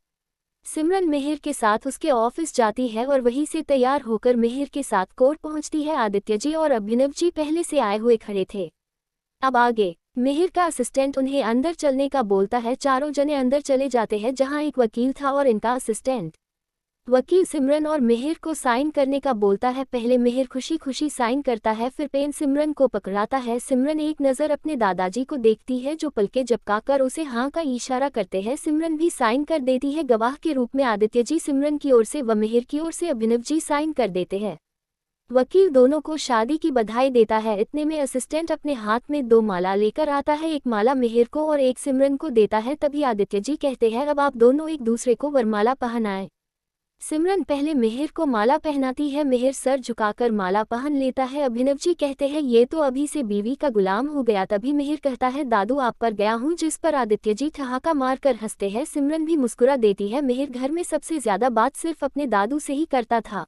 सिमरन मिहिर के साथ उसके ऑफिस जाती है और वहीं से तैयार होकर मिहिर के साथ कोर्ट पहुंचती है। आदित्य जी और अभिनव जी पहले से आए हुए खड़े थे। अब आगे मिहिर का असिस्टेंट उन्हें अंदर चलने का बोलता है। चारों जने अंदर चले जाते हैं, जहां एक वकील था और इनका असिस्टेंट। वकील सिमरन और मिहिर को साइन करने का बोलता है। पहले मिहिर खुशी खुशी साइन करता है, फिर पेन सिमरन को पकड़ाता है। सिमरन एक नज़र अपने दादाजी को देखती है जो पलके झपकाकर उसे हाँ का इशारा करते हैं। सिमरन भी साइन कर देती है। गवाह के रूप में आदित्य जी सिमरन की ओर से व मिहिर की ओर से अभिनव जी साइन कर देते हैं। वकील दोनों को शादी की बधाई देता है। इतने में असिस्टेंट अपने हाथ में 2 माला लेकर आता है। एक माला मिहिर को और एक सिमरन को देता है। तभी आदित्य जी कहते हैं अब आप दोनों एक दूसरे को वरमाला पहनाएं। सिमरन पहले मिहिर को माला पहनाती है। मिहिर सर झुकाकर माला पहन लेता है। अभिनव जी कहते हैं ये तो अभी से बीवी का गुलाम हो गया। तभी मिहिर कहता है दादू आप पर गया हूँ, जिस पर आदित्य जी ठहाका मारकर हंसते हैं। सिमरन भी मुस्कुरा देती है। मिहिर घर में सबसे ज्यादा बात सिर्फ अपने दादू से ही करता था।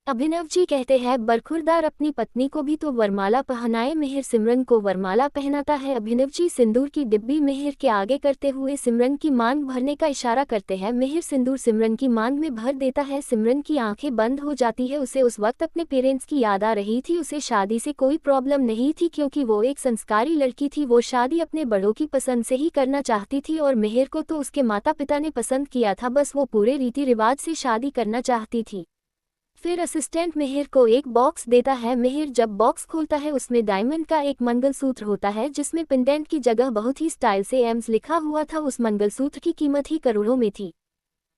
अभिनव जी कहते हैं बरखुरदार अपनी पत्नी को भी तो वरमाला पहनाए। मिहिर सिमरन को वरमाला पहनाता है। अभिनव जी सिंदूर की डिब्बी मिहिर के आगे करते हुए सिमरन की मांग भरने का इशारा करते हैं। मिहिर सिंदूर सिमरन की मांग में भर देता है। सिमरन की आंखें बंद हो जाती है। उसे उस वक्त अपने पेरेंट्स की याद आ रही थी। उसे शादी से कोई प्रॉब्लम नहीं थी क्योंकि वो एक संस्कारी लड़की थी। वो शादी अपने बड़ों की पसंद से ही करना चाहती थी और मिहिर को तो उसके माता पिता ने पसंद किया था, बस वो पूरे रीति रिवाज से शादी करना चाहती थी। फिर असिस्टेंट मिहिर को एक बॉक्स देता है। मिहिर जब बॉक्स खोलता है उसमें डायमंड का एक मंगलसूत्र होता है जिसमें पेंडेंट की जगह बहुत ही स्टाइल से एम्स लिखा हुआ था। उस मंगलसूत्र की कीमत ही करोड़ों में थी।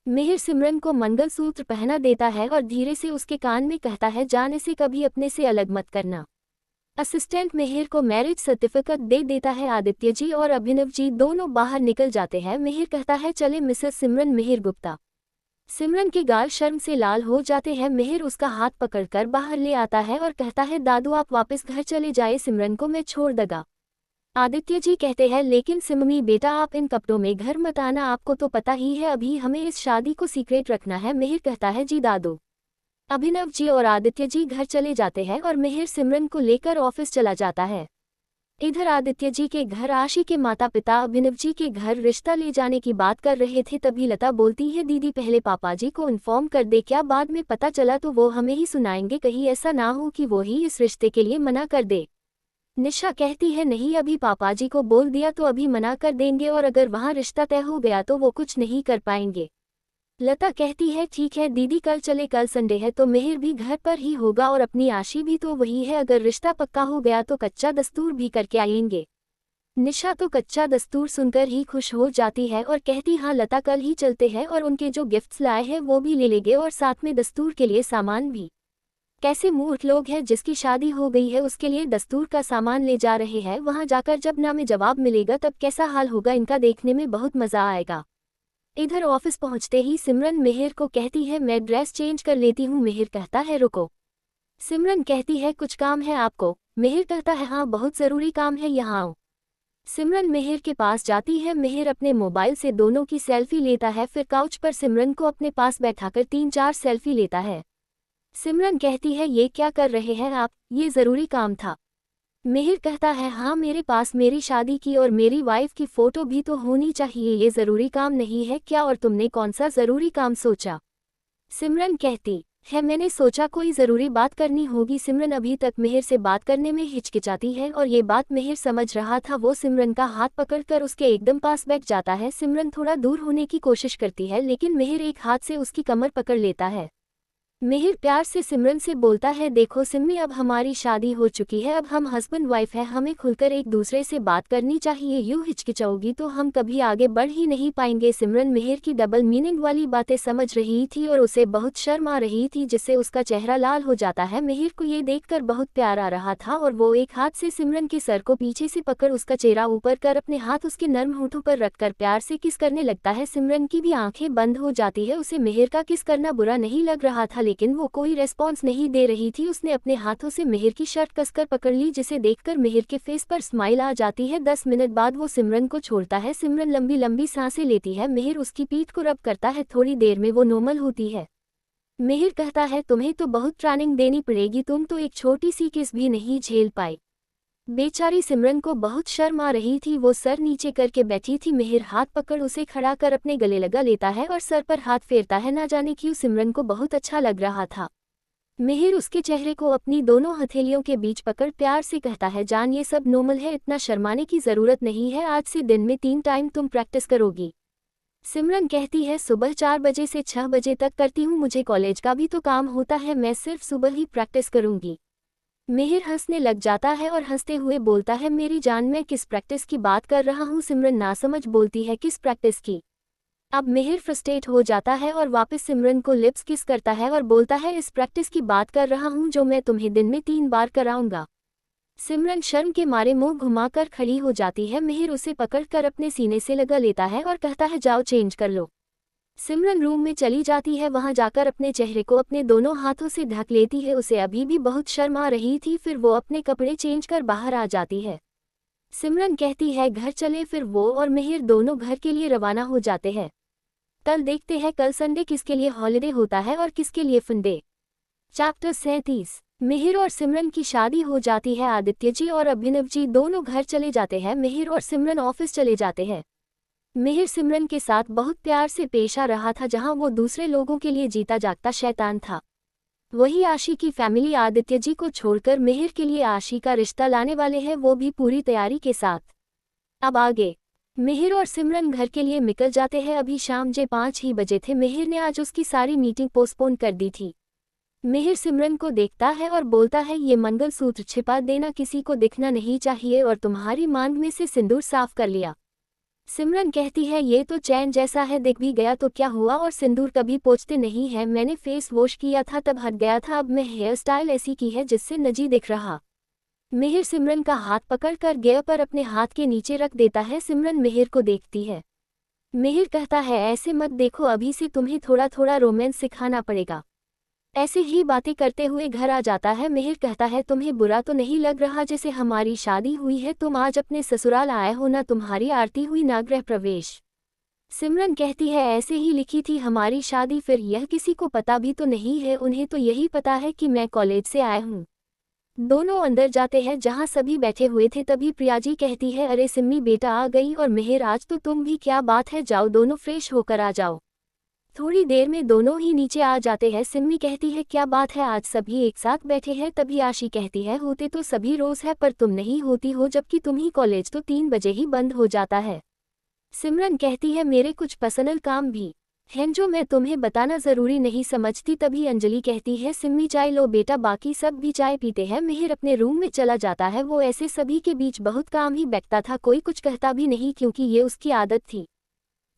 मिहिर सिमरन को मंगलसूत्र पहना देता है और धीरे से उसके कान में कहता है जाने से कभी अपने से अलग मत करना। असिस्टेंट मिहिर को मैरिज सर्टिफिकेट दे देता है। आदित्य जी और अभिनव जी दोनों बाहर निकल जाते हैं। मिहिर कहता है चले मिसेस सिमरन मिहिर गुप्ता। सिमरन के गाल शर्म से लाल हो जाते हैं। मिहिर उसका हाथ पकड़कर बाहर ले आता है और कहता है दादू आप वापस घर चले जाए, सिमरन को मैं छोड़ दूंगा। आदित्य जी कहते हैं लेकिन सिममी बेटा आप इन कपड़ों में घर मत आना, आपको तो पता ही है अभी हमें इस शादी को सीक्रेट रखना है। मिहिर कहता है जी दादू। अभिनव जी और आदित्य जी घर चले जाते हैं और मिहिर सिमरन को लेकर ऑफिस चला जाता है। इधर आदित्य जी के घर आशी के माता पिता अभिनव जी के घर रिश्ता ले जाने की बात कर रहे थे। तभी लता बोलती है दीदी पहले पापा जी को इन्फॉर्म कर दे, क्या बाद में पता चला तो वो हमें ही सुनाएंगे, कहीं ऐसा ना हो कि वो ही इस रिश्ते के लिए मना कर दे। निशा कहती है नहीं अभी पापा जी को बोल दिया तो अभी मना कर देंगे और अगर वहाँ रिश्ता तय हो गया तो वो कुछ नहीं कर पाएंगे। लता कहती है ठीक है दीदी कल चले, कल संडे है तो मिहिर भी घर पर ही होगा और अपनी आशी भी तो वही है, अगर रिश्ता पक्का हो गया तो कच्चा दस्तूर भी करके आएंगे। निशा तो कच्चा दस्तूर सुनकर ही खुश हो जाती है और कहती हाँ लता कल ही चलते हैं और उनके जो गिफ्ट्स लाए हैं वो भी ले लेंगे और साथ में दस्तूर के लिए सामान भी। कैसे मूर्ख लोग हैं, जिसकी शादी हो गई है उसके लिए दस्तूर का सामान ले जा रहे हैं, वहां जाकर जब ना में जवाब मिलेगा तब कैसा हाल होगा इनका, देखने में बहुत मजा आएगा। इधर ऑफिस पहुंचते ही सिमरन मिहिर को कहती है मैं ड्रेस चेंज कर लेती हूँ। मिहिर कहता है रुको। सिमरन कहती है कुछ काम है आपको। मिहिर कहता है हाँ बहुत ज़रूरी काम है, यहाँ आओ। सिमरन मिहिर के पास जाती है। मिहिर अपने मोबाइल से दोनों की सेल्फी लेता है, फिर काउच पर सिमरन को अपने पास बैठाकर 3-4 सेल्फी लेता है। सिमरन कहती है ये क्या कर रहे हैं आप, ये ज़रूरी काम था। मिहिर कहता है हाँ मेरे पास मेरी शादी की और मेरी वाइफ की फ़ोटो भी तो होनी चाहिए, ये ज़रूरी काम नहीं है क्या, और तुमने कौन सा ज़रूरी काम सोचा। सिमरन कहती है मैंने सोचा कोई ज़रूरी बात करनी होगी। सिमरन अभी तक मिहिर से बात करने में हिचकिचाती है और ये बात मिहिर समझ रहा था। वो सिमरन का हाथ पकड़कर उसके एकदम पास बैठ जाता है। सिमरन थोड़ा दूर होने की कोशिश करती है लेकिन मिहिर एक हाथ से उसकी कमर पकड़ लेता है। मिहिर प्यार से सिमरन से बोलता है देखो सिम्मी अब हमारी शादी हो चुकी है, अब हम हस्बैंड वाइफ है, हमें खुलकर एक दूसरे से बात करनी चाहिए, यूं हिचकिचाओगी तो हम कभी आगे बढ़ ही नहीं पाएंगे। सिमरन मिहिर की डबल मीनिंग वाली बातें समझ रही थी और उसे बहुत शर्म आ रही थी जिससे उसका चेहरा लाल हो जाता है। मिहिर को ये देखकर बहुत प्यार आ रहा था और वो एक हाथ से सिमरन के सर को पीछे से पकड़ उसका चेहरा ऊपर कर अपने हाथ उसके नर्म होठों पर रखकर प्यार से किस करने लगता है। सिमरन की भी आंखें बंद हो जाती है। उसे मिहिर का किस करना बुरा नहीं लग रहा था लेकिन वो कोई रेस्पॉन्स नहीं दे रही थी। उसने अपने हाथों से मिहिर की शर्ट कसकर पकड़ ली जिसे देखकर मिहिर के फेस पर स्माइल आ जाती है। 10 मिनट बाद वो सिमरन को छोड़ता है। सिमरन लंबी लंबी सांसें लेती है। मिहिर उसकी पीठ को रब करता है, थोड़ी देर में वो नॉर्मल होती है। मिहिर कहता है तुम्हें तो बहुत ट्रेनिंग देनी पड़ेगी, तुम तो एक छोटी सी किस भी नहीं झेल पाई। बेचारी सिमरन को बहुत शर्म आ रही थी, वो सर नीचे करके बैठी थी। मिहिर हाथ पकड़ उसे खड़ा कर अपने गले लगा लेता है और सर पर हाथ फेरता है। ना जाने क्यों सिमरन को बहुत अच्छा लग रहा था। मिहिर उसके चेहरे को अपनी दोनों हथेलियों के बीच पकड़ प्यार से कहता है जान ये सब नॉर्मल है, इतना शर्माने की ज़रूरत नहीं है, आज से दिन में 3 टाइम तुम प्रैक्टिस करोगी। सिमरन कहती है सुबह 4 बजे से 6 बजे तक करती हूँ, मुझे कॉलेज का भी तो काम होता है, मैं सिर्फ सुबह ही प्रैक्टिस करूँगी। मिहिर हंसने लग जाता है और हंसते हुए बोलता है मेरी जान, मैं किस प्रैक्टिस की बात कर रहा हूँ। सिमरन नासमझ बोलती है किस प्रैक्टिस की। अब मिहिर फ्रस्ट्रेट हो जाता है और वापस सिमरन को लिप्स किस करता है और बोलता है इस प्रैक्टिस की बात कर रहा हूँ जो मैं तुम्हें दिन में 3 बार कराऊंगा। सिमरन शर्म के मारे मुंह घुमाकर खड़ी हो जाती है। मिहिर उसे पकड़कर अपने सीने से लगा लेता है और कहता है जाओ चेंज कर लो। सिमरन रूम में चली जाती है, वहां जाकर अपने चेहरे को अपने दोनों हाथों से ढक लेती है। उसे अभी भी बहुत शर्म आ रही थी। फिर वो अपने कपड़े चेंज कर बाहर आ जाती है। सिमरन कहती है घर चले। फिर वो और मिहिर दोनों घर के लिए रवाना हो जाते हैं। कल देखते हैं कल संडे किसके लिए हॉलिडे होता है और किसके लिए फंडे। चैप्टर 37। मिहिर और सिमरन की शादी हो जाती है। आदित्य जी और अभिनव जी दोनों घर चले जाते हैं। मिहिर और सिमरन ऑफिस चले जाते हैं। मिहिर सिमरन के साथ बहुत प्यार से पेश आ रहा था, जहां वो दूसरे लोगों के लिए जीता जागता शैतान था। वही आशी की फैमिली आदित्य जी को छोड़कर मिहिर के लिए आशी का रिश्ता लाने वाले हैं, वो भी पूरी तैयारी के साथ। अब आगे मिहिर और सिमरन घर के लिए निकल जाते हैं। अभी शाम 5 ही बजे थे। मिहिर ने आज उसकी सारी मीटिंग पोस्टपोन कर दी थी। मिहिर सिमरन को देखता है और बोलता है ये मंगलसूत्र छिपा देना, किसी को दिखना नहीं चाहिए, और तुम्हारी मांग में से सिंदूर साफ कर लिया। सिमरन कहती है ये तो चैन जैसा है, दिख भी गया तो क्या हुआ, और सिंदूर कभी पोंछते नहीं है, मैंने फेस वॉश किया था तब हट गया था, अब मैं हेयर स्टाइल ऐसी की है जिससे नजी दिख रहा। मिहिर सिमरन का हाथ पकड़कर गेयर पर अपने हाथ के नीचे रख देता है। सिमरन मिहिर को देखती है। मिहिर कहता है ऐसे मत देखो, अभी से तुम्हें थोड़ा थोड़ा रोमांस सिखाना पड़ेगा। ऐसे ही बातें करते हुए घर आ जाता है। मिहिर कहता है तुम्हें बुरा तो नहीं लग रहा जैसे हमारी शादी हुई है, तुम आज अपने ससुराल आए हो ना, तुम्हारी आरती हुई ना गृह प्रवेश। सिमरन कहती है ऐसे ही लिखी थी हमारी शादी, फिर यह किसी को पता भी तो नहीं है, उन्हें तो यही पता है कि मैं कॉलेज से आया हूँ। दोनों अंदर जाते हैं जहाँ सभी बैठे हुए थे। तभी प्रियाजी कहती है अरे सिम्मी बेटा आ गई, और मिहिर आज तो तुम भी, क्या बात है, जाओ दोनों फ्रेश होकर आ जाओ। थोड़ी देर में दोनों ही नीचे आ जाते हैं। सिम्मी कहती है क्या बात है, आज सभी एक साथ बैठे हैं। तभी आशी कहती है होते तो सभी रोज है, पर तुम नहीं होती हो, जबकि तुम्ही कॉलेज तो 3 बजे ही बंद हो जाता है। सिमरन कहती है मेरे कुछ पर्सनल काम भी हैं जो मैं तुम्हें बताना जरूरी नहीं समझती। तभी अंजलि कहती है सिम्मी चाय लो बेटा, बाकी सब भी चाय पीते हैं। मिहिर अपने रूम में चला जाता है। वो ऐसे सभी के बीच बहुत काम ही बैठता था, कोई कुछ कहता भी नहीं क्योंकि ये उसकी आदत थी।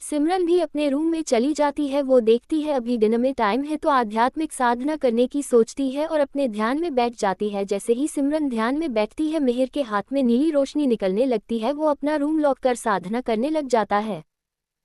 सिमरन भी अपने रूम में चली जाती है। वो देखती है अभी दिन में टाइम है तो आध्यात्मिक साधना करने की सोचती है और अपने ध्यान में बैठ जाती है। जैसे ही सिमरन ध्यान में बैठती है मिहिर के हाथ में नीली रोशनी निकलने लगती है। वो अपना रूम लॉक कर साधना करने लग जाता है।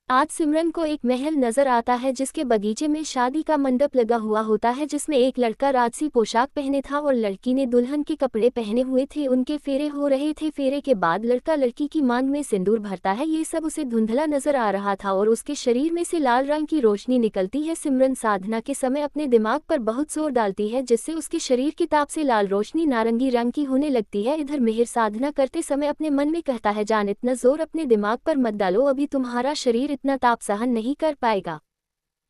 आज सिमरन को एक महल नजर आता है जिसके बगीचे में शादी का मंडप लगा हुआ होता है, जिसमें एक लड़का राजसी पोशाक पहने था और लड़की ने दुल्हन के कपड़े पहने हुए थे। उनके फेरे हो रहे थे। फेरे के बाद लड़का लड़की की मांग में सिंदूर भरता है। ये सब उसे धुंधला नजर आ रहा था और उसके शरीर में से लाल रंग की रोशनी निकलती है। सिमरन साधना के समय अपने दिमाग पर बहुत जोर डालती है जिससे उसके शरीर की ताप से लाल रोशनी नारंगी रंग की होने लगती है। इधर मिहिर साधना करते समय अपने मन में कहता है जान इतना जोर अपने दिमाग पर मत डालो, अभी तुम्हारा शरीर इतना ताप सहन नहीं कर पाएगा।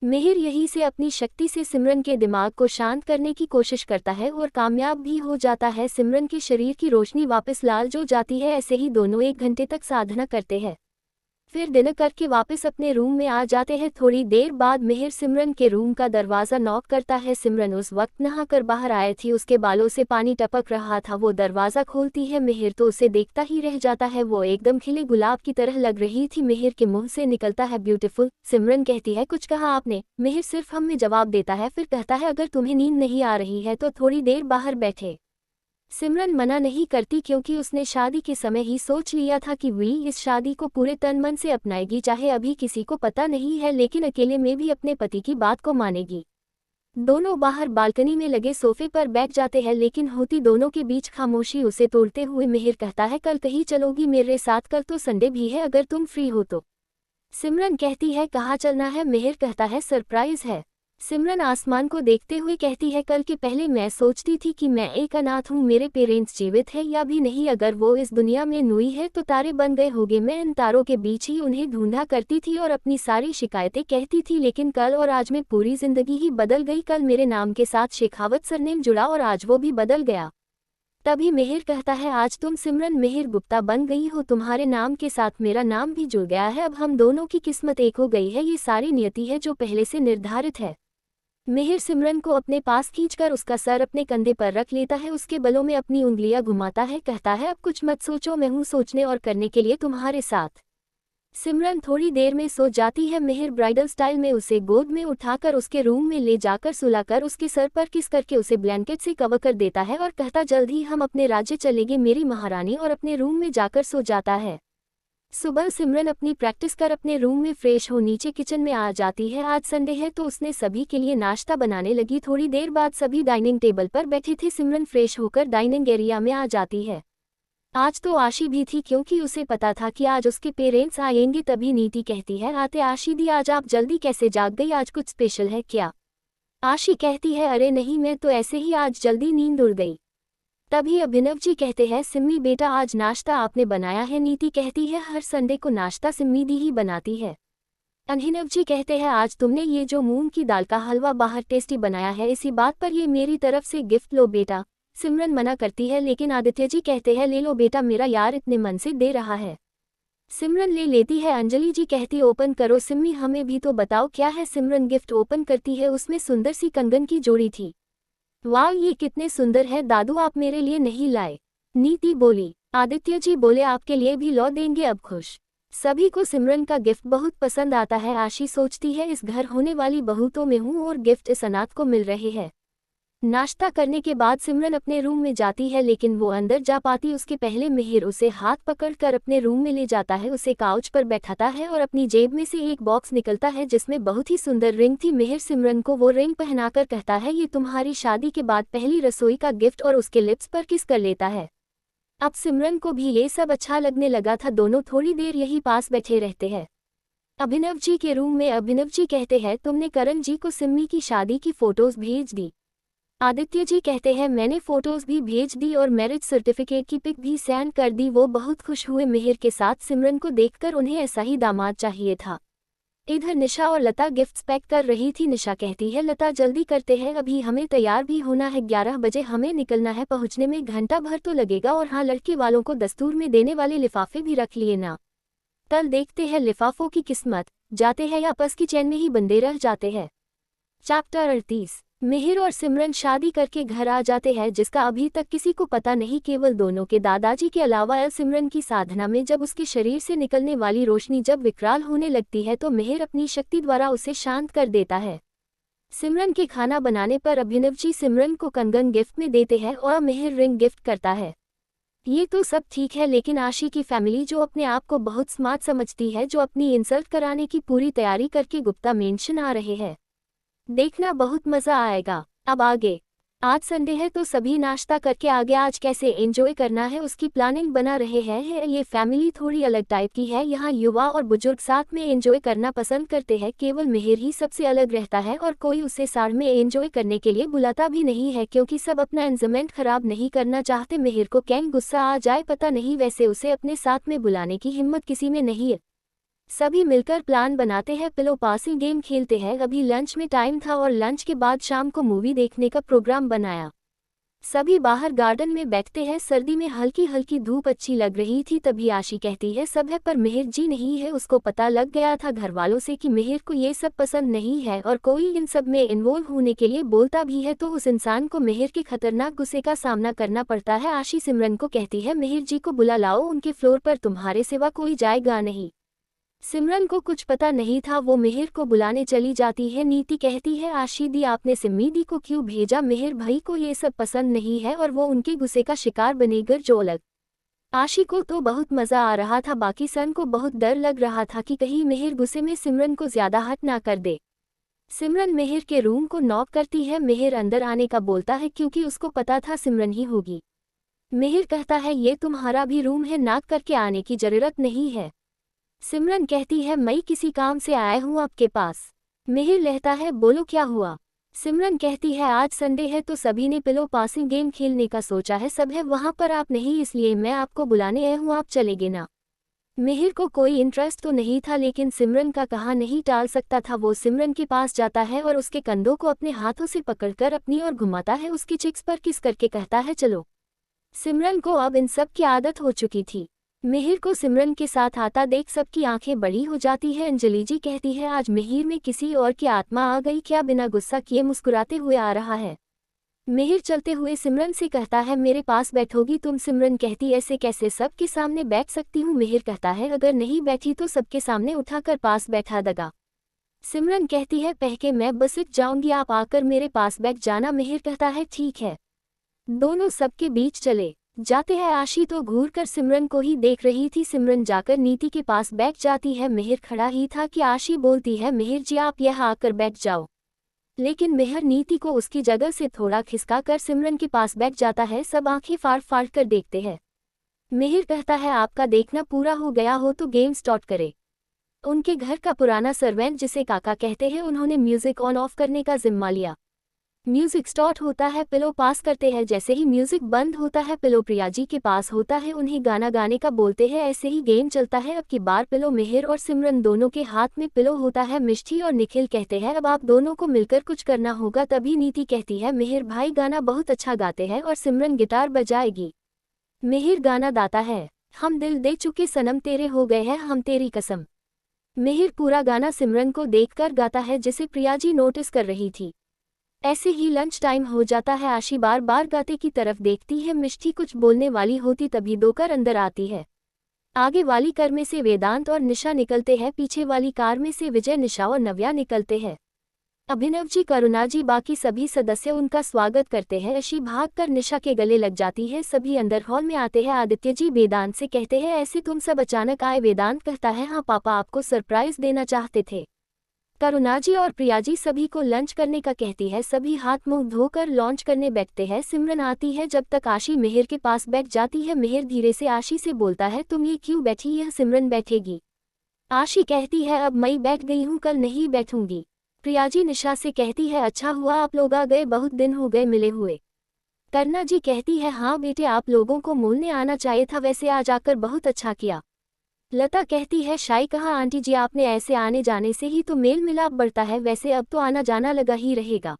मिहिर यही से अपनी शक्ति से सिमरन के दिमाग को शांत करने की कोशिश करता है और कामयाब भी हो जाता है। सिमरन के शरीर की रोशनी वापस लाल हो जाती है। ऐसे ही दोनों 1 घंटे तक साधना करते हैं। फिर डिनर करके वापस अपने रूम में आ जाते हैं। थोड़ी देर बाद मिहिर सिमरन के रूम का दरवाज़ा नॉक करता है। सिमरन उस वक्त नहाकर बाहर आई थी, उसके बालों से पानी टपक रहा था। वो दरवाज़ा खोलती है। मिहिर तो उसे देखता ही रह जाता है। वो एकदम खिले गुलाब की तरह लग रही थी। मिहिर के मुंह से निकलता है ब्यूटीफुल। सिमरन कहती है कुछ कहा आपने? मिहिर सिर्फ हम में जवाब देता है। फिर कहता है अगर तुम्हें नींद नहीं आ रही है तो थोड़ी देर बाहर बैठे। सिमरन मना नहीं करती क्योंकि उसने शादी के समय ही सोच लिया था कि वी इस शादी को पूरे तन मन से अपनाएगी, चाहे अभी किसी को पता नहीं है, लेकिन अकेले में भी अपने पति की बात को मानेगी। दोनों बाहर बालकनी में लगे सोफे पर बैठ जाते हैं, लेकिन होती दोनों के बीच खामोशी। उसे तोड़ते हुए मिहिर कहता है कल कहीं चलोगी मेरे साथ? कल तो संडे भी है, अगर तुम फ्री हो तो। सिमरन कहती है कहाँ चलना है? मिहिर कहता है सरप्राइज है। सिमरन आसमान को देखते हुए कहती है कल के पहले मैं सोचती थी कि मैं एक अनाथ हूँ, मेरे पेरेंट्स जीवित है या भी नहीं, अगर वो इस दुनिया में नुई है तो तारे बन गए होंगे। मैं इन तारों के बीच ही उन्हें ढूंढा करती थी और अपनी सारी शिकायतें कहती थी, लेकिन कल और आज में पूरी जिंदगी ही बदल गई। कल मेरे नाम के साथ शेखावत सरनेम जुड़ा और आज वो भी बदल गया। तभी मिहिर कहता है, आज तुम सिमरन मिहिर गुप्ता बन गई हो, तुम्हारे नाम के साथ मेरा नाम भी जुड़ गया है, अब हम दोनों की किस्मत एक हो गई है, ये सारी नियति है जो पहले से निर्धारित है। मिहिर सिमरन को अपने पास खींचकर उसका सर अपने कंधे पर रख लेता है, उसके बलों में अपनी उंगलियां घुमाता है, कहता है, अब कुछ मत सोचो, मैं हूँ सोचने और करने के लिए तुम्हारे साथ। सिमरन थोड़ी देर में सो जाती है। मिहिर ब्राइडल स्टाइल में उसे गोद में उठाकर उसके रूम में ले जाकर सुलाकर उसके सर पर किस करके उसे ब्लैंकेट से कवर कर देता है और कहता, जल्द ही हम अपने राज्य चलेंगे मेरी महारानी, और अपने रूम में जाकर सो जाता है। सुबह सिमरन अपनी प्रैक्टिस कर अपने रूम में फ्रेश हो नीचे किचन में आ जाती है। आज संडे है तो उसने सभी के लिए नाश्ता बनाने लगी। थोड़ी देर बाद सभी डाइनिंग टेबल पर बैठे थे। सिमरन फ्रेश होकर डाइनिंग एरिया में आ जाती है। आज तो आशी भी थी क्योंकि उसे पता था कि आज उसके पेरेंट्स आएंगे। तभी नीति कहती है, आते आशी दी, आज आप जल्दी कैसे जाग गई, आज कुछ स्पेशल है क्या? आशी कहती है, अरे नहीं, मैं तो ऐसे ही आज जल्दी नींद उड़ गई। तभी अभिनव जी कहते हैं, सिम्मी बेटा आज नाश्ता आपने बनाया है? नीति कहती है, हर संडे को नाश्ता सिम्मी दी ही बनाती है। अभिनव जी कहते हैं, आज तुमने ये जो मूंग की दाल का हलवा बाहर टेस्टी बनाया है, इसी बात पर ये मेरी तरफ से गिफ्ट, लो बेटा। सिमरन मना करती है लेकिन आदित्य जी कहते हैं, ले लो बेटा, मेरा यार इतने मन से दे रहा है। सिमरन ले लेती है। अंजलि जी कहती, ओपन करो सिम्मी, हमें भी तो बताओ क्या है। सिमरन गिफ्ट ओपन करती है, उसमें सुंदर सी कंगन की जोड़ी थी। वाह, ये कितने सुंदर है दादू, आप मेरे लिए नहीं लाए? नीति बोली। आदित्य जी बोले, आपके लिए भी लो देंगे अब खुश। सभी को सिमरन का गिफ्ट बहुत पसंद आता है। आशी सोचती है, इस घर होने वाली बहू तो मैं हूँ और गिफ्ट इस अनाथ को मिल रहे हैं। नाश्ता करने के बाद सिमरन अपने रूम में जाती है लेकिन वो अंदर जा पाती उसके पहले मिहिर उसे हाथ पकड़कर अपने रूम में ले जाता है, उसे काउच पर बैठाता है और अपनी जेब में से एक बॉक्स निकलता है जिसमें बहुत ही सुंदर रिंग थी। मिहिर सिमरन को वो रिंग पहनाकर कहता है, ये तुम्हारी शादी के बाद पहली रसोई का गिफ्ट, और उसके लिप्स पर किस कर लेता है। अब सिमरन को भी ये सब अच्छा लगने लगा था। दोनों थोड़ी देर यही पास बैठे रहते हैं। अभिनव जी के रूम में अभिनव जी कहते हैं, तुमने करण जी को सिम्मी की शादी की फोटोज भेज दी? आदित्य जी कहते हैं, मैंने फोटोज भी भेज दी और मैरिज सर्टिफिकेट की पिक भी सेंड कर दी। वो बहुत खुश हुए मिहिर के साथ सिमरन को देखकर, उन्हें ऐसा ही दामाद चाहिए था। इधर निशा और लता गिफ्ट्स पैक कर रही थी। निशा कहती है, लता जल्दी करते हैं, अभी हमें तैयार भी होना है, 11 बजे हमें निकलना है, पहुंचने में घंटा भर तो लगेगा। और हाँ, लड़के वालों को दस्तूर में देने वाले लिफाफे भी रख लिए ना, कल देखते हैं लिफाफों की किस्मत, जाते हैं या आपस की चैन में ही बंधे रह जाते हैं। चैप्टर 38। मिहिर और सिमरन शादी करके घर आ जाते हैं जिसका अभी तक किसी को पता नहीं, केवल दोनों के दादाजी के अलावा। सिमरन की साधना में जब उसके शरीर से निकलने वाली रोशनी जब विकराल होने लगती है तो मिहिर अपनी शक्ति द्वारा उसे शांत कर देता है। सिमरन के खाना बनाने पर अभिनव जी सिमरन को कंगन गिफ्ट में देते हैं और मिहिर रिंग गिफ्ट करता है। ये तो सब ठीक है लेकिन आशी की फैमिली जो अपने आप को बहुत स्मार्ट समझती है, जो अपनी इंसल्ट कराने की पूरी तैयारी करके गुप्ता मेंशन आ रहे हैं, देखना बहुत मजा आएगा। अब आगे, आज संडे है तो सभी नाश्ता करके आगे आज कैसे एंजॉय करना है उसकी प्लानिंग बना रहे हैं। ये फैमिली थोड़ी अलग टाइप की है, यहाँ युवा और बुजुर्ग साथ में एंजॉय करना पसंद करते हैं। केवल मिहिर ही सबसे अलग रहता है और कोई उसे साथ में एंजॉय करने के लिए बुलाता भी नहीं है क्योंकि सब अपना एंजॉयमेंट खराब नहीं करना चाहते। मिहिर को कैंग गुस्सा आ जाए पता नहीं, वैसे उसे अपने साथ में बुलाने की हिम्मत किसी में नहीं है। सभी मिलकर प्लान बनाते हैं, पिलो पासिंग गेम खेलते हैं। अभी लंच में टाइम था और लंच के बाद शाम को मूवी देखने का प्रोग्राम बनाया। सभी बाहर गार्डन में बैठते हैं। सर्दी में हल्की हल्की धूप अच्छी लग रही थी। तभी आशी कहती है, सब है पर मिहिर जी नहीं है। उसको पता लग गया था घर वालों से कि मिहिर को ये सब पसंद नहीं है और कोई इन सब में इन्वॉल्व होने के लिए बोलता भी है तो उस इंसान को मिहिर के खतरनाक गुस्से का सामना करना पड़ता है। आशी सिमरन को कहती है, मिहिर जी को बुला लाओ, उनके फ्लोर पर तुम्हारे सिवा कोई जाएगा नहीं। सिमरन को कुछ पता नहीं था, वो मिहिर को बुलाने चली जाती है। नीति कहती है, आशी दी आपने सिम्मी दी को क्यों भेजा? मिहिर भाई को ये सब पसंद नहीं है और वो उनके गुस्से का शिकार बनेगा जो अलग। आशी को तो बहुत मजा आ रहा था, बाकी सन को बहुत डर लग रहा था कि कहीं मिहिर गुस्से में सिमरन को ज्यादा हट ना कर दे। सिमरन मिहिर के रूम को नॉक करती है। मिहिर अंदर आने का बोलता है क्योंकि उसको पता था सिमरन ही होगी। मिहिर कहता है, ये तुम्हारा भी रूम है, नाक करके आने की जरूरत नहीं है। सिमरन कहती है, मैं किसी काम से आया हूँ आपके पास। मिहिर कहता है, बोलो क्या हुआ? सिमरन कहती है, आज संडे है तो सभी ने पिलो पासिंग गेम खेलने का सोचा है, सब है वहाँ पर, आप नहीं, इसलिए मैं आपको बुलाने आया हूँ, आप चलेंगे ना? मिहिर को कोई इंटरेस्ट तो नहीं था लेकिन सिमरन का कहा नहीं टाल सकता था। वो सिमरन के पास जाता है और उसके कंधों को अपने हाथों से पकड़कर अपनी ओर घुमाता है, उसकी चिक्स पर किस करके कहता है, चलो। सिमरन को अब इन सब की आदत हो चुकी थी। मिहिर को सिमरन के साथ आता देख सबकी आंखें बड़ी हो जाती है। अंजलि जी कहती है आज मिहिर में किसी और की आत्मा आ गई क्या, बिना गुस्सा किए मुस्कुराते हुए आ रहा है। मिहिर चलते हुए सिमरन से कहता है मेरे पास बैठोगी तुम। सिमरन कहती ऐसे कैसे, सबके सामने बैठ सकती हूँ। मिहिर कहता है अगर नहीं बैठी तो सबके सामने उठाकर पास बैठा देगा। सिमरन कहती है पहके मैं बस जाऊंगी, आप आकर मेरे पास बैठ जाना। मिहिर कहता है ठीक है। दोनों सबके बीच चले जाते हैं। आशी तो घूर कर सिमरन को ही देख रही थी। सिमरन जाकर नीति के पास बैठ जाती है। मिहिर खड़ा ही था कि आशी बोलती है मिहिर जी आप यहाँ आकर बैठ जाओ, लेकिन मिहिर नीति को उसकी जगह से थोड़ा खिसका कर सिमरन के पास बैठ जाता है। सब आंखें फाड़ फाड़ कर देखते हैं। मिहिर कहता है आपका देखना पूरा हो गया हो तो गेम स्टार्ट करे। उनके घर का पुराना सर्वेंट जिसे काका कहते हैं, उन्होंने म्यूजिक ऑन ऑफ करने का जिम्मा लिया। म्यूजिक स्टार्ट होता है, पिलो पास करते हैं। जैसे ही म्यूजिक बंद होता है पिलो प्रिया जी के पास होता है, उन्हें गाना गाने का बोलते हैं। ऐसे ही गेम चलता है। अब की बार पिलो मिहिर और सिमरन दोनों के हाथ में पिलो होता है। मिष्टी और निखिल कहते हैं अब आप दोनों को मिलकर कुछ करना होगा। तभी नीति कहती है मिहिर भाई गाना बहुत अच्छा गाते हैं और सिमरन गिटार बजाएगी। मिहिर गाना गाता है हम दिल दे चुके सनम तेरे हो गए हैं हम तेरी कसम। मिहिर पूरा गाना सिमरन को देखकर गाता है जिसे प्रिया जी नोटिस कर रही थी। ऐसे ही लंच टाइम हो जाता है। आशी बार बार गाते की तरफ देखती है। मिष्टी कुछ बोलने वाली होती तभी दोकर अंदर आती है। आगे वाली कार में से वेदांत और निशा निकलते हैं, पीछे वाली कार में से विजय, निशा और नव्या निकलते हैं। अभिनव जी, करुणा जी, बाकी सभी सदस्य उनका स्वागत करते हैं। आशी भागकर निशा के गले लग जाती है। सभी अंदर हॉल में आते हैं। आदित्य जी वेदांत से कहते हैं ऐसे तुम सब अचानक आए। वेदांत कहता है हाँ पापा आपको सरप्राइज देना चाहते थे। करुणा जी और प्रिया जी सभी को लंच करने का कहती है। सभी हाथ मुंह धोकर लॉन्च करने बैठते हैं। सिमरन आती है जब तक आशी मिहिर के पास बैठ जाती है। मिहिर धीरे से आशी से बोलता है तुम ये क्यों बैठी, यह सिमरन बैठेगी। आशी कहती है अब मैं बैठ गई हूँ, कल नहीं बैठूंगी। प्रिया जी निशा से कहती है अच्छा हुआ आप लोग आ गए, बहुत दिन हो गए मिले हुए। करुणा जी कहती है हाँ बेटे आप लोगों को मिलने आना चाहिए था, वैसे आज आकर बहुत अच्छा किया। लता कहती है शाई कहाँ आंटी जी, आपने ऐसे आने जाने से ही तो मेल मिलाप बढ़ता है, वैसे अब तो आना जाना लगा ही रहेगा।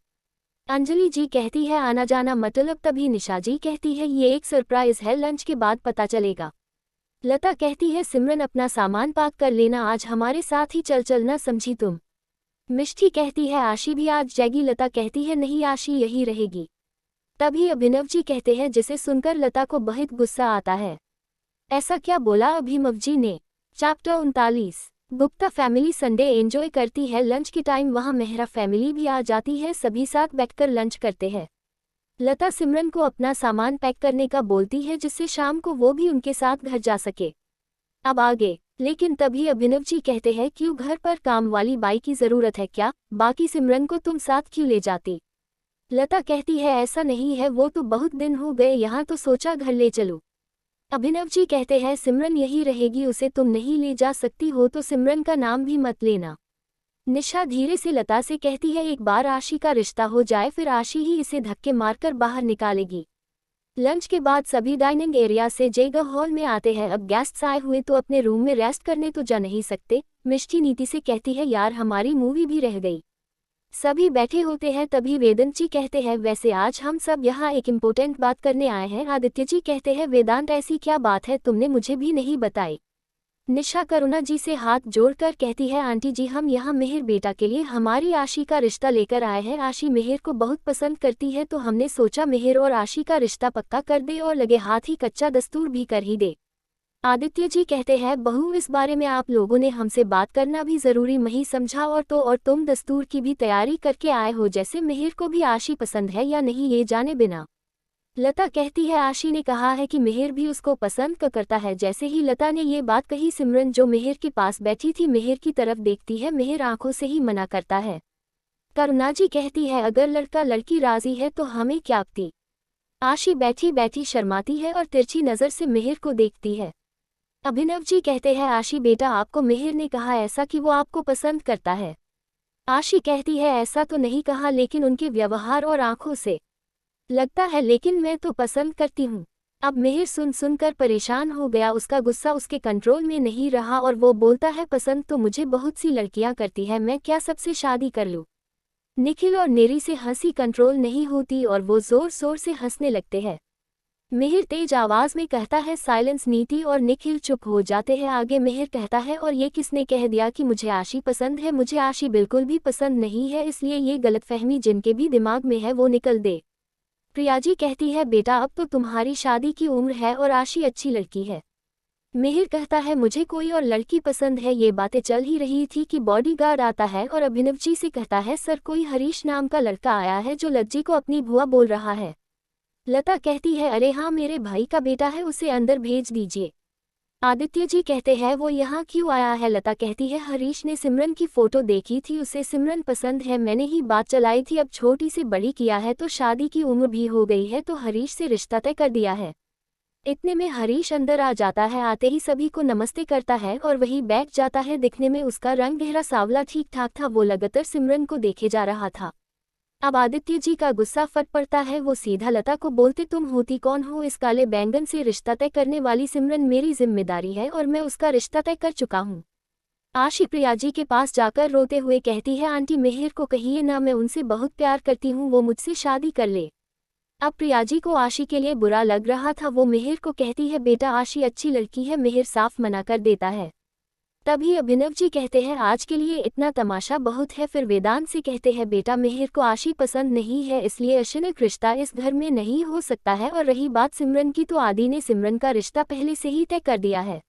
अंजलि जी कहती है आना जाना मतलब। तभी निशा जी कहती है ये एक सरप्राइज है, लंच के बाद पता चलेगा। लता कहती है सिमरन अपना सामान पैक कर लेना, आज हमारे साथ ही चलना समझी तुम। मिष्टी कहती है आशी भी आज जाएगी। लता कहती है नहीं आशी यही रहेगी। तभी अभिनव जी कहते हैं जिसे सुनकर लता को बहुत गुस्सा आता है। ऐसा क्या बोला अभिनव जी ने। Chapter 39। Gupta family Sunday enjoy करती है। लंच के टाइम वहां मेहरा फैमिली भी आ जाती है। सभी साथ बैठकर लंच करते हैं। लता सिमरन को अपना सामान पैक करने का बोलती है जिससे शाम को वो भी उनके साथ घर जा सके। अब आगे लेकिन तभी अभिनव जी कहते हैं क्यों, घर पर काम वाली बाई की जरूरत है क्या, बाकी सिमरन को तुम साथ क्यों ले जाती। लता कहती है ऐसा नहीं है, वो तो बहुत दिन हो गए यहाँ, तो सोचा घर ले चलूं। अभिनव जी कहते हैं सिमरन यही रहेगी, उसे तुम नहीं ले जा सकती हो तो सिमरन का नाम भी मत लेना। निशा धीरे से लता से कहती है एक बार आशी का रिश्ता हो जाए फिर आशी ही इसे धक्के मारकर बाहर निकालेगी। लंच के बाद सभी डाइनिंग एरिया से जगह हॉल में आते हैं। अब गेस्ट्स आए हुए तो अपने रूम में रेस्ट करने तो जा नहीं सकते। मिष्टी नीति से कहती है यार हमारी मूवी भी रह गई। सभी बैठे होते हैं तभी वेदांत जी कहते हैं वैसे आज हम सब यहाँ एक इम्पोर्टेंट बात करने आए हैं। आदित्य जी कहते हैं वेदांत ऐसी क्या बात है, तुमने मुझे भी नहीं बताई। निशा करुणा जी से हाथ जोड़कर कहती है आंटी जी हम यहाँ मिहिर बेटा के लिए हमारी आशी का रिश्ता लेकर आए हैं। आशी मिहिर को बहुत पसंद करती है तो हमने सोचा मिहिर और आशी का रिश्ता पक्का कर दे और लगे हाथ ही कच्चा दस्तूर भी कर ही दे। आदित्य जी कहते हैं बहू इस बारे में आप लोगों ने हमसे बात करना भी जरूरी नहीं समझा, और तुम दस्तूर की भी तैयारी करके आए हो, जैसे मिहिर को भी आशी पसंद है या नहीं ये जाने बिना। लता कहती है आशी ने कहा है कि मिहिर भी उसको पसंद करता है। जैसे ही लता ने ये बात कही सिमरन जो मिहिर के पास बैठी थी मिहिर की तरफ देखती है। मिहिर आंखों से ही मना करता है। करुणा जी कहती है अगर लड़का लड़की राजी है तो हमें क्या आपत्ति। आशी बैठी बैठी शर्माती है और तिरछी नज़र से मिहिर को देखती है। अभिनव जी कहते हैं आशी बेटा आपको मिहिर ने कहा ऐसा कि वो आपको पसंद करता है। आशी कहती है ऐसा तो नहीं कहा, लेकिन उनके व्यवहार और आंखों से लगता है, लेकिन मैं तो पसंद करती हूँ। अब मिहिर सुनकर परेशान हो गया, उसका गुस्सा उसके कंट्रोल में नहीं रहा और वो बोलता है पसंद तो मुझे बहुत सी लड़कियां करती है, मैं क्या सबसे शादी कर लूँ। निखिल और नेरी से हंसी कंट्रोल नहीं होती और वो जोर शोर से हंसने लगते हैं। मिहिर तेज आवाज में कहता है साइलेंस। नीति और निखिल चुप हो जाते हैं। आगे मिहिर कहता है और ये किसने कह दिया कि मुझे आशी पसंद है? मुझे आशी बिल्कुल भी पसंद नहीं है, इसलिए ये गलतफहमी जिनके भी दिमाग में है वो निकल दे। प्रियाजी कहती है बेटा अब तो तुम्हारी शादी की उम्र है और आशी अच्छी लड़की है। मिहिर कहता है मुझे कोई और लड़की पसंद है। ये बातें चल ही रही थी कि बॉडीगार्ड आता है और अभिनव जी से कहता है सर कोई हरीश नाम का लड़का आया है जो लज्जी को अपनी बुआ बोल रहा है। लता कहती है अरे हाँ मेरे भाई का बेटा है, उसे अंदर भेज दीजिए। आदित्य जी कहते हैं वो यहाँ क्यों आया है? लता कहती है हरीश ने सिमरन की फोटो देखी थी, उसे सिमरन पसंद है, मैंने ही बात चलाई थी, अब छोटी से बड़ी किया है तो शादी की उम्र भी हो गई है तो हरीश से रिश्ता तय कर दिया है। इतने में हरीश अंदर आ जाता है। आते ही सभी को नमस्ते करता है और वही बैठ जाता है। दिखने में उसका रंग गहरा सांवला ठीक ठाक था। वो लगातार सिमरन को देखे जा रहा था। अब आदित्य जी का गुस्सा फट पड़ता है। वो सीधा लता को बोलते तुम होती कौन हो? इस काले बैंगन से रिश्ता तय करने वाली सिमरन मेरी जिम्मेदारी है और मैं उसका रिश्ता तय कर चुका हूँ। आशी प्रिया जी के पास जाकर रोते हुए कहती है आंटी मिहिर को कहिए ना, मैं उनसे बहुत प्यार करती हूँ, वो मुझसे शादी कर ले। अब प्रियाजी को आशी के लिए बुरा लग रहा था। वो मिहिर को कहती है बेटा आशी अच्छी लड़की है। मिहिर साफ मना कर देता है। तभी अभिनव जी कहते हैं आज के लिए इतना तमाशा बहुत है। फिर वेदांत से कहते हैं बेटा मिहिर को आशी पसंद नहीं है, इसलिए अचानक रिश्ता इस घर में नहीं हो सकता है। और रही बात सिमरन की तो आदि ने सिमरन का रिश्ता पहले से ही तय कर दिया है।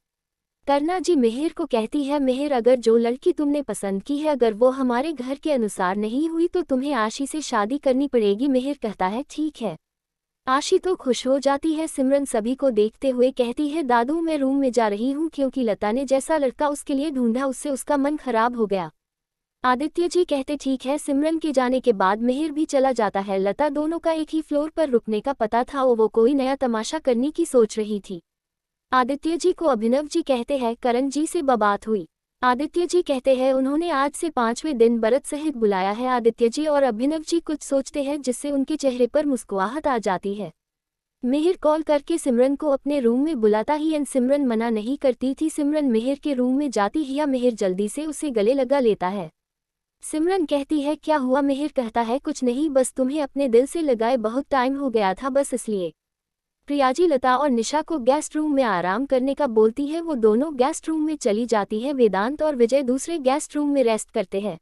करना जी मिहिर को कहती है मिहिर अगर जो लड़की तुमने पसंद की है अगर वो हमारे घर के अनुसार नहीं हुई तो तुम्हें आशी से शादी करनी पड़ेगी। मिहिर कहता है ठीक है। आशी तो खुश हो जाती है। सिमरन सभी को देखते हुए कहती है दादू मैं रूम में जा रही हूँ क्योंकि लता ने जैसा लड़का उसके लिए ढूंढा उससे उसका मन खराब हो गया। आदित्य जी कहते ठीक है। सिमरन के जाने के बाद मिहिर भी चला जाता है। लता दोनों का एक ही फ्लोर पर रुकने का पता था और वो कोई नया तमाशा करने की सोच रही थी। आदित्य जी को अभिनव जी कहते हैं करण जी से बात हुई? आदित्य जी कहते हैं उन्होंने आज से 5वें दिन बरत सहित बुलाया है। आदित्य जी और अभिनव जी कुछ सोचते हैं जिससे उनके चेहरे पर मुस्कुराहट आ जाती है। मिहिर कॉल करके सिमरन को अपने रूम में बुलाता ही सिमरन मना नहीं करती थी। सिमरन मिहिर के रूम में जाती ही या मिहिर जल्दी से उसे गले लगा लेता है। सिमरन कहती है क्या हुआ? मिहिर कहता है कुछ नहीं, बस तुम्हें अपने दिल से लगाए बहुत टाइम हो गया था बस इसलिए। प्रियाजी लता और निशा को गेस्ट रूम में आराम करने का बोलती है। वो दोनों गेस्ट रूम में चली जाती है। वेदांत और विजय दूसरे गेस्ट रूम में रेस्ट करते हैं।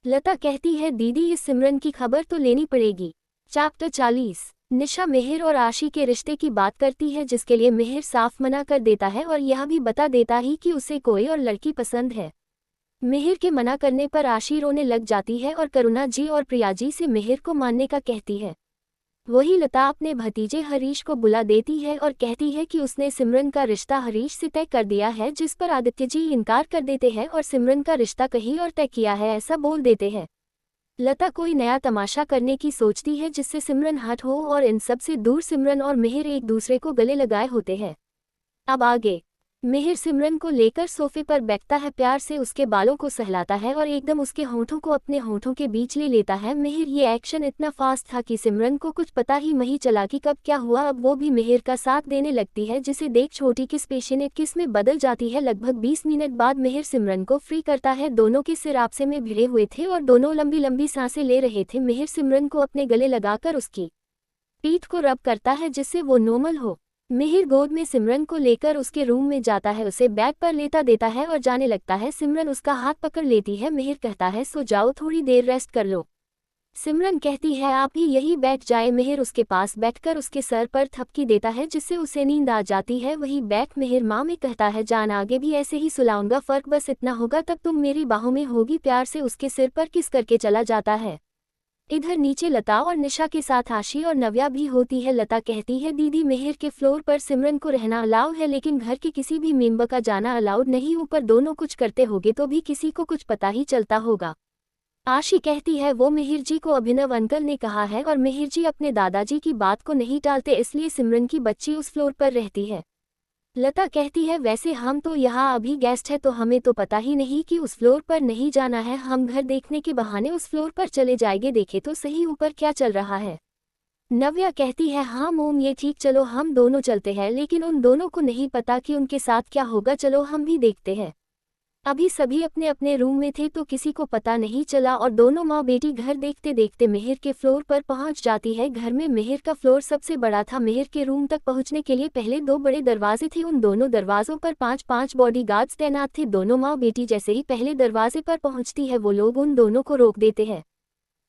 लता कहती है दीदी इस सिमरन की खबर तो लेनी पड़ेगी। चैप्टर 40। निशा मिहिर और आशी के रिश्ते की बात करती है जिसके लिए मिहिर साफ मना कर देता है और यह भी बता देता ही कि उसे कोई और लड़की पसंद है। मिहिर के मना करने पर आशी रोने लग जाती है और करुणा जी और प्रियाजी से मिहिर को मानने का कहती है। वही लता अपने भतीजे हरीश को बुला देती है और कहती है कि उसने सिमरन का रिश्ता हरीश से तय कर दिया है, जिस पर आदित्य जी इनकार कर देते हैं और सिमरन का रिश्ता कहीं और तय किया है ऐसा बोल देते हैं। लता कोई नया तमाशा करने की सोचती है जिससे सिमरन हट हो और इन सब से दूर सिमरन और मिहिर एक दूसरे को गले लगाए होते हैं। अब आगे मिहिर सिमरन को लेकर सोफे पर बैठता है, प्यार से उसके बालों को सहलाता है और एकदम उसके होंठों को अपने होंठों के बीच ले लेता है। मिहिर ये एक्शन इतना फास्ट था कि सिमरन को कुछ पता ही नहीं चला कि कब क्या हुआ। अब वो भी मिहिर का साथ देने लगती है जिसे देख छोटी किस पेशेंट किस में बदल जाती है। लगभग 20 मिनट बाद मिहिर सिमरन को फ्री करता है। दोनों के सिर आपसे में भिड़े हुए थे और दोनों लंबी लंबी सांसें ले रहे थे। मिहिर सिमरन को अपने गले लगाकर उसकी पीठ को रब करता है जिससे वो नॉर्मल हो। मिहिर गोद में सिमरन को लेकर उसके रूम में जाता है, उसे बेड पर लेटा देता है और जाने लगता है। सिमरन उसका हाथ पकड़ लेती है। मिहिर कहता है सो जाओ, थोड़ी देर रेस्ट कर लो। सिमरन कहती है आप ही यही बैठ जाए। मिहिर उसके पास बैठकर उसके सर पर थपकी देता है जिससे उसे नींद आ जाती है। वही बैठ मिहिर माँ में कहता है जान आगे भी ऐसे ही सुलाऊंगा, फर्क बस इतना होगा तब तुम मेरी बाहों में होगी। प्यार से उसके सिर पर किस करके चला जाता है। इधर नीचे लता और निशा के साथ आशी और नव्या भी होती है। लता कहती है दीदी मिहिर के फ्लोर पर सिमरन को रहना अलाउ है लेकिन घर के किसी भी मेंबर का जाना अलाउड नहीं। ऊपर दोनों कुछ करते होगे तो भी किसी को कुछ पता ही चलता होगा। आशी कहती है वो मिहिर जी को अभिनव अंकल ने कहा है और मिहिर जी अपने दादाजी की बात को नहीं टालते, इसलिए सिमरन की बच्ची उस फ्लोर पर रहती है। लता कहती है वैसे हम तो यहाँ अभी गेस्ट है तो हमें तो पता ही नहीं कि उस फ्लोर पर नहीं जाना है, हम घर देखने के बहाने उस फ्लोर पर चले जाएंगे, देखे तो सही ऊपर क्या चल रहा है। नव्या कहती है हाँ मोम ये ठीक, चलो हम दोनों चलते हैं, लेकिन उन दोनों को नहीं पता कि उनके साथ क्या होगा, चलो हम भी देखते हैं। अभी सभी अपने अपने रूम में थे तो किसी को पता नहीं चला और दोनों माँ बेटी घर देखते देखते मिहिर के फ्लोर पर पहुंच जाती है। घर में मिहिर का फ्लोर सबसे बड़ा था। मिहिर के रूम तक पहुंचने के लिए पहले 2 बड़े दरवाजे थे, उन दोनों दरवाजों पर 5-5 बॉडीगार्ड्स तैनात थे। दोनों माँ बेटी जैसे ही पहले दरवाजे पर पहुंचती है वो लोग उन दोनों को रोक देते हैं।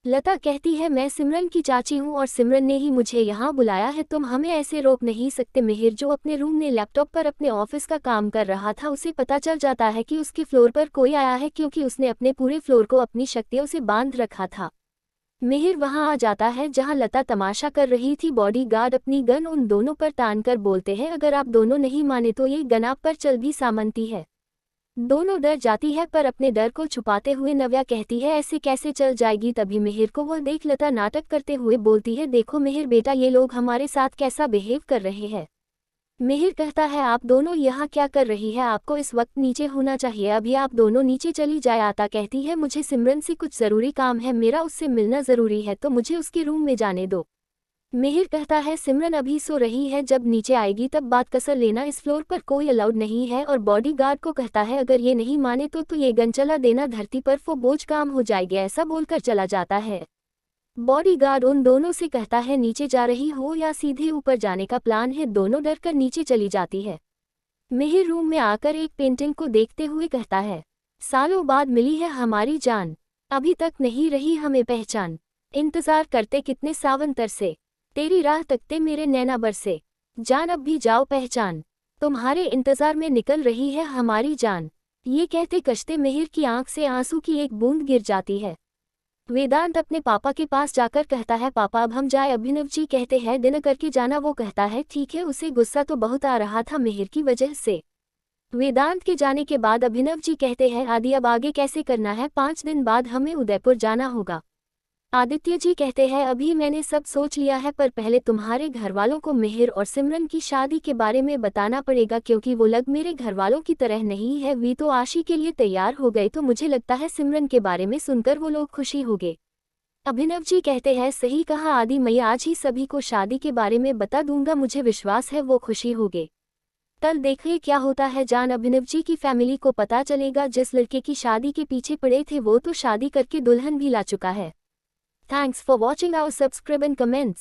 लता कहती है, मैं सिमरन की चाची हूँ और सिमरन ने ही मुझे यहाँ बुलाया है, तुम हमें ऐसे रोक नहीं सकते। मिहिर जो अपने रूम में लैपटॉप पर अपने ऑफिस का काम कर रहा था, उसे पता चल जाता है कि उसके फ्लोर पर कोई आया है क्योंकि उसने अपने पूरे फ्लोर को अपनी शक्तियों से बांध रखा था। मिहिर वहां आ जाता है जहां लता तमाशा कर रही थी। बॉडीगार्ड अपनी गन उन दोनों पर तान कर बोलते हैं, अगर आप दोनों नहीं माने तो ये गन आप पर चल भी सामंती है। दोनों डर जाती है पर अपने डर को छुपाते हुए नव्या कहती है, ऐसे कैसे चल जाएगी। तभी मिहिर को वह देख लता नाटक करते हुए बोलती है, देखो मिहिर बेटा, ये लोग हमारे साथ कैसा बिहेव कर रहे हैं। मिहिर कहता है, आप दोनों यहाँ क्या कर रही है, आपको इस वक्त नीचे होना चाहिए, अभी आप दोनों नीचे चली जाए। आता कहती है, मुझे सिमरन से कुछ ज़रूरी काम है, मेरा उससे मिलना ज़रूरी है, तो मुझे उसके रूम में जाने दो। मिहिर कहता है, सिमरन अभी सो रही है, जब नीचे आएगी तब बात कसर लेना, इस फ्लोर पर कोई अलाउड नहीं है। और बॉडीगार्ड को कहता है, अगर ये नहीं माने तो ये गन चला देना, धरती पर वो बोझ काम हो जाएगी। ऐसा बोलकर चला जाता है। बॉडीगार्ड उन दोनों से कहता है, नीचे जा रही हो या सीधे ऊपर जाने का प्लान है। दोनों डर कर नीचे चली जाती है। मिहिर रूम में आकर एक पेंटिंग को देखते हुए कहता है, सालों बाद मिली है हमारी जान, अभी तक नहीं रही हमें पहचान, इंतजार करते कितने सावन से, तेरी राह तकते मेरे नैना बरसे, जान अब भी जाओ पहचान, तुम्हारे इंतजार में निकल रही है हमारी जान। ये कहते कश्ते मिहिर की आंख से आंसू की एक बूंद गिर जाती है। वेदांत अपने पापा के पास जाकर कहता है, पापा अब हम जाए। अभिनव जी कहते हैं, दिन करके जाना। वो कहता है, ठीक है। उसे गुस्सा तो बहुत आ रहा था मिहिर की वजह से। वेदांत के जाने के बाद अभिनव जी कहते हैं, आदि अब आगे कैसे करना है, 5 दिन बाद हमें उदयपुर जाना होगा। आदित्य जी कहते हैं, अभी मैंने सब सोच लिया है, पर पहले तुम्हारे घरवालों को मिहिर और सिमरन की शादी के बारे में बताना पड़ेगा, क्योंकि वो लग मेरे घरवालों की तरह नहीं है। वी तो आशी के लिए तैयार हो गए, तो मुझे लगता है सिमरन के बारे में सुनकर वो लोग खुशी होंगे। अभिनव जी कहते हैं, सही कहा आदि, मैं आज ही सभी को शादी के बारे में बता दूंगा, मुझे विश्वास है वो खुशी होंगे। कल देखिए क्या होता है। जान अभिनव जी की फैमिली को पता चलेगा, जिस लड़के की शादी के पीछे पड़े थे वो तो शादी करके दुल्हन भी ला चुका है। Thanks for watching our subscribe and comments.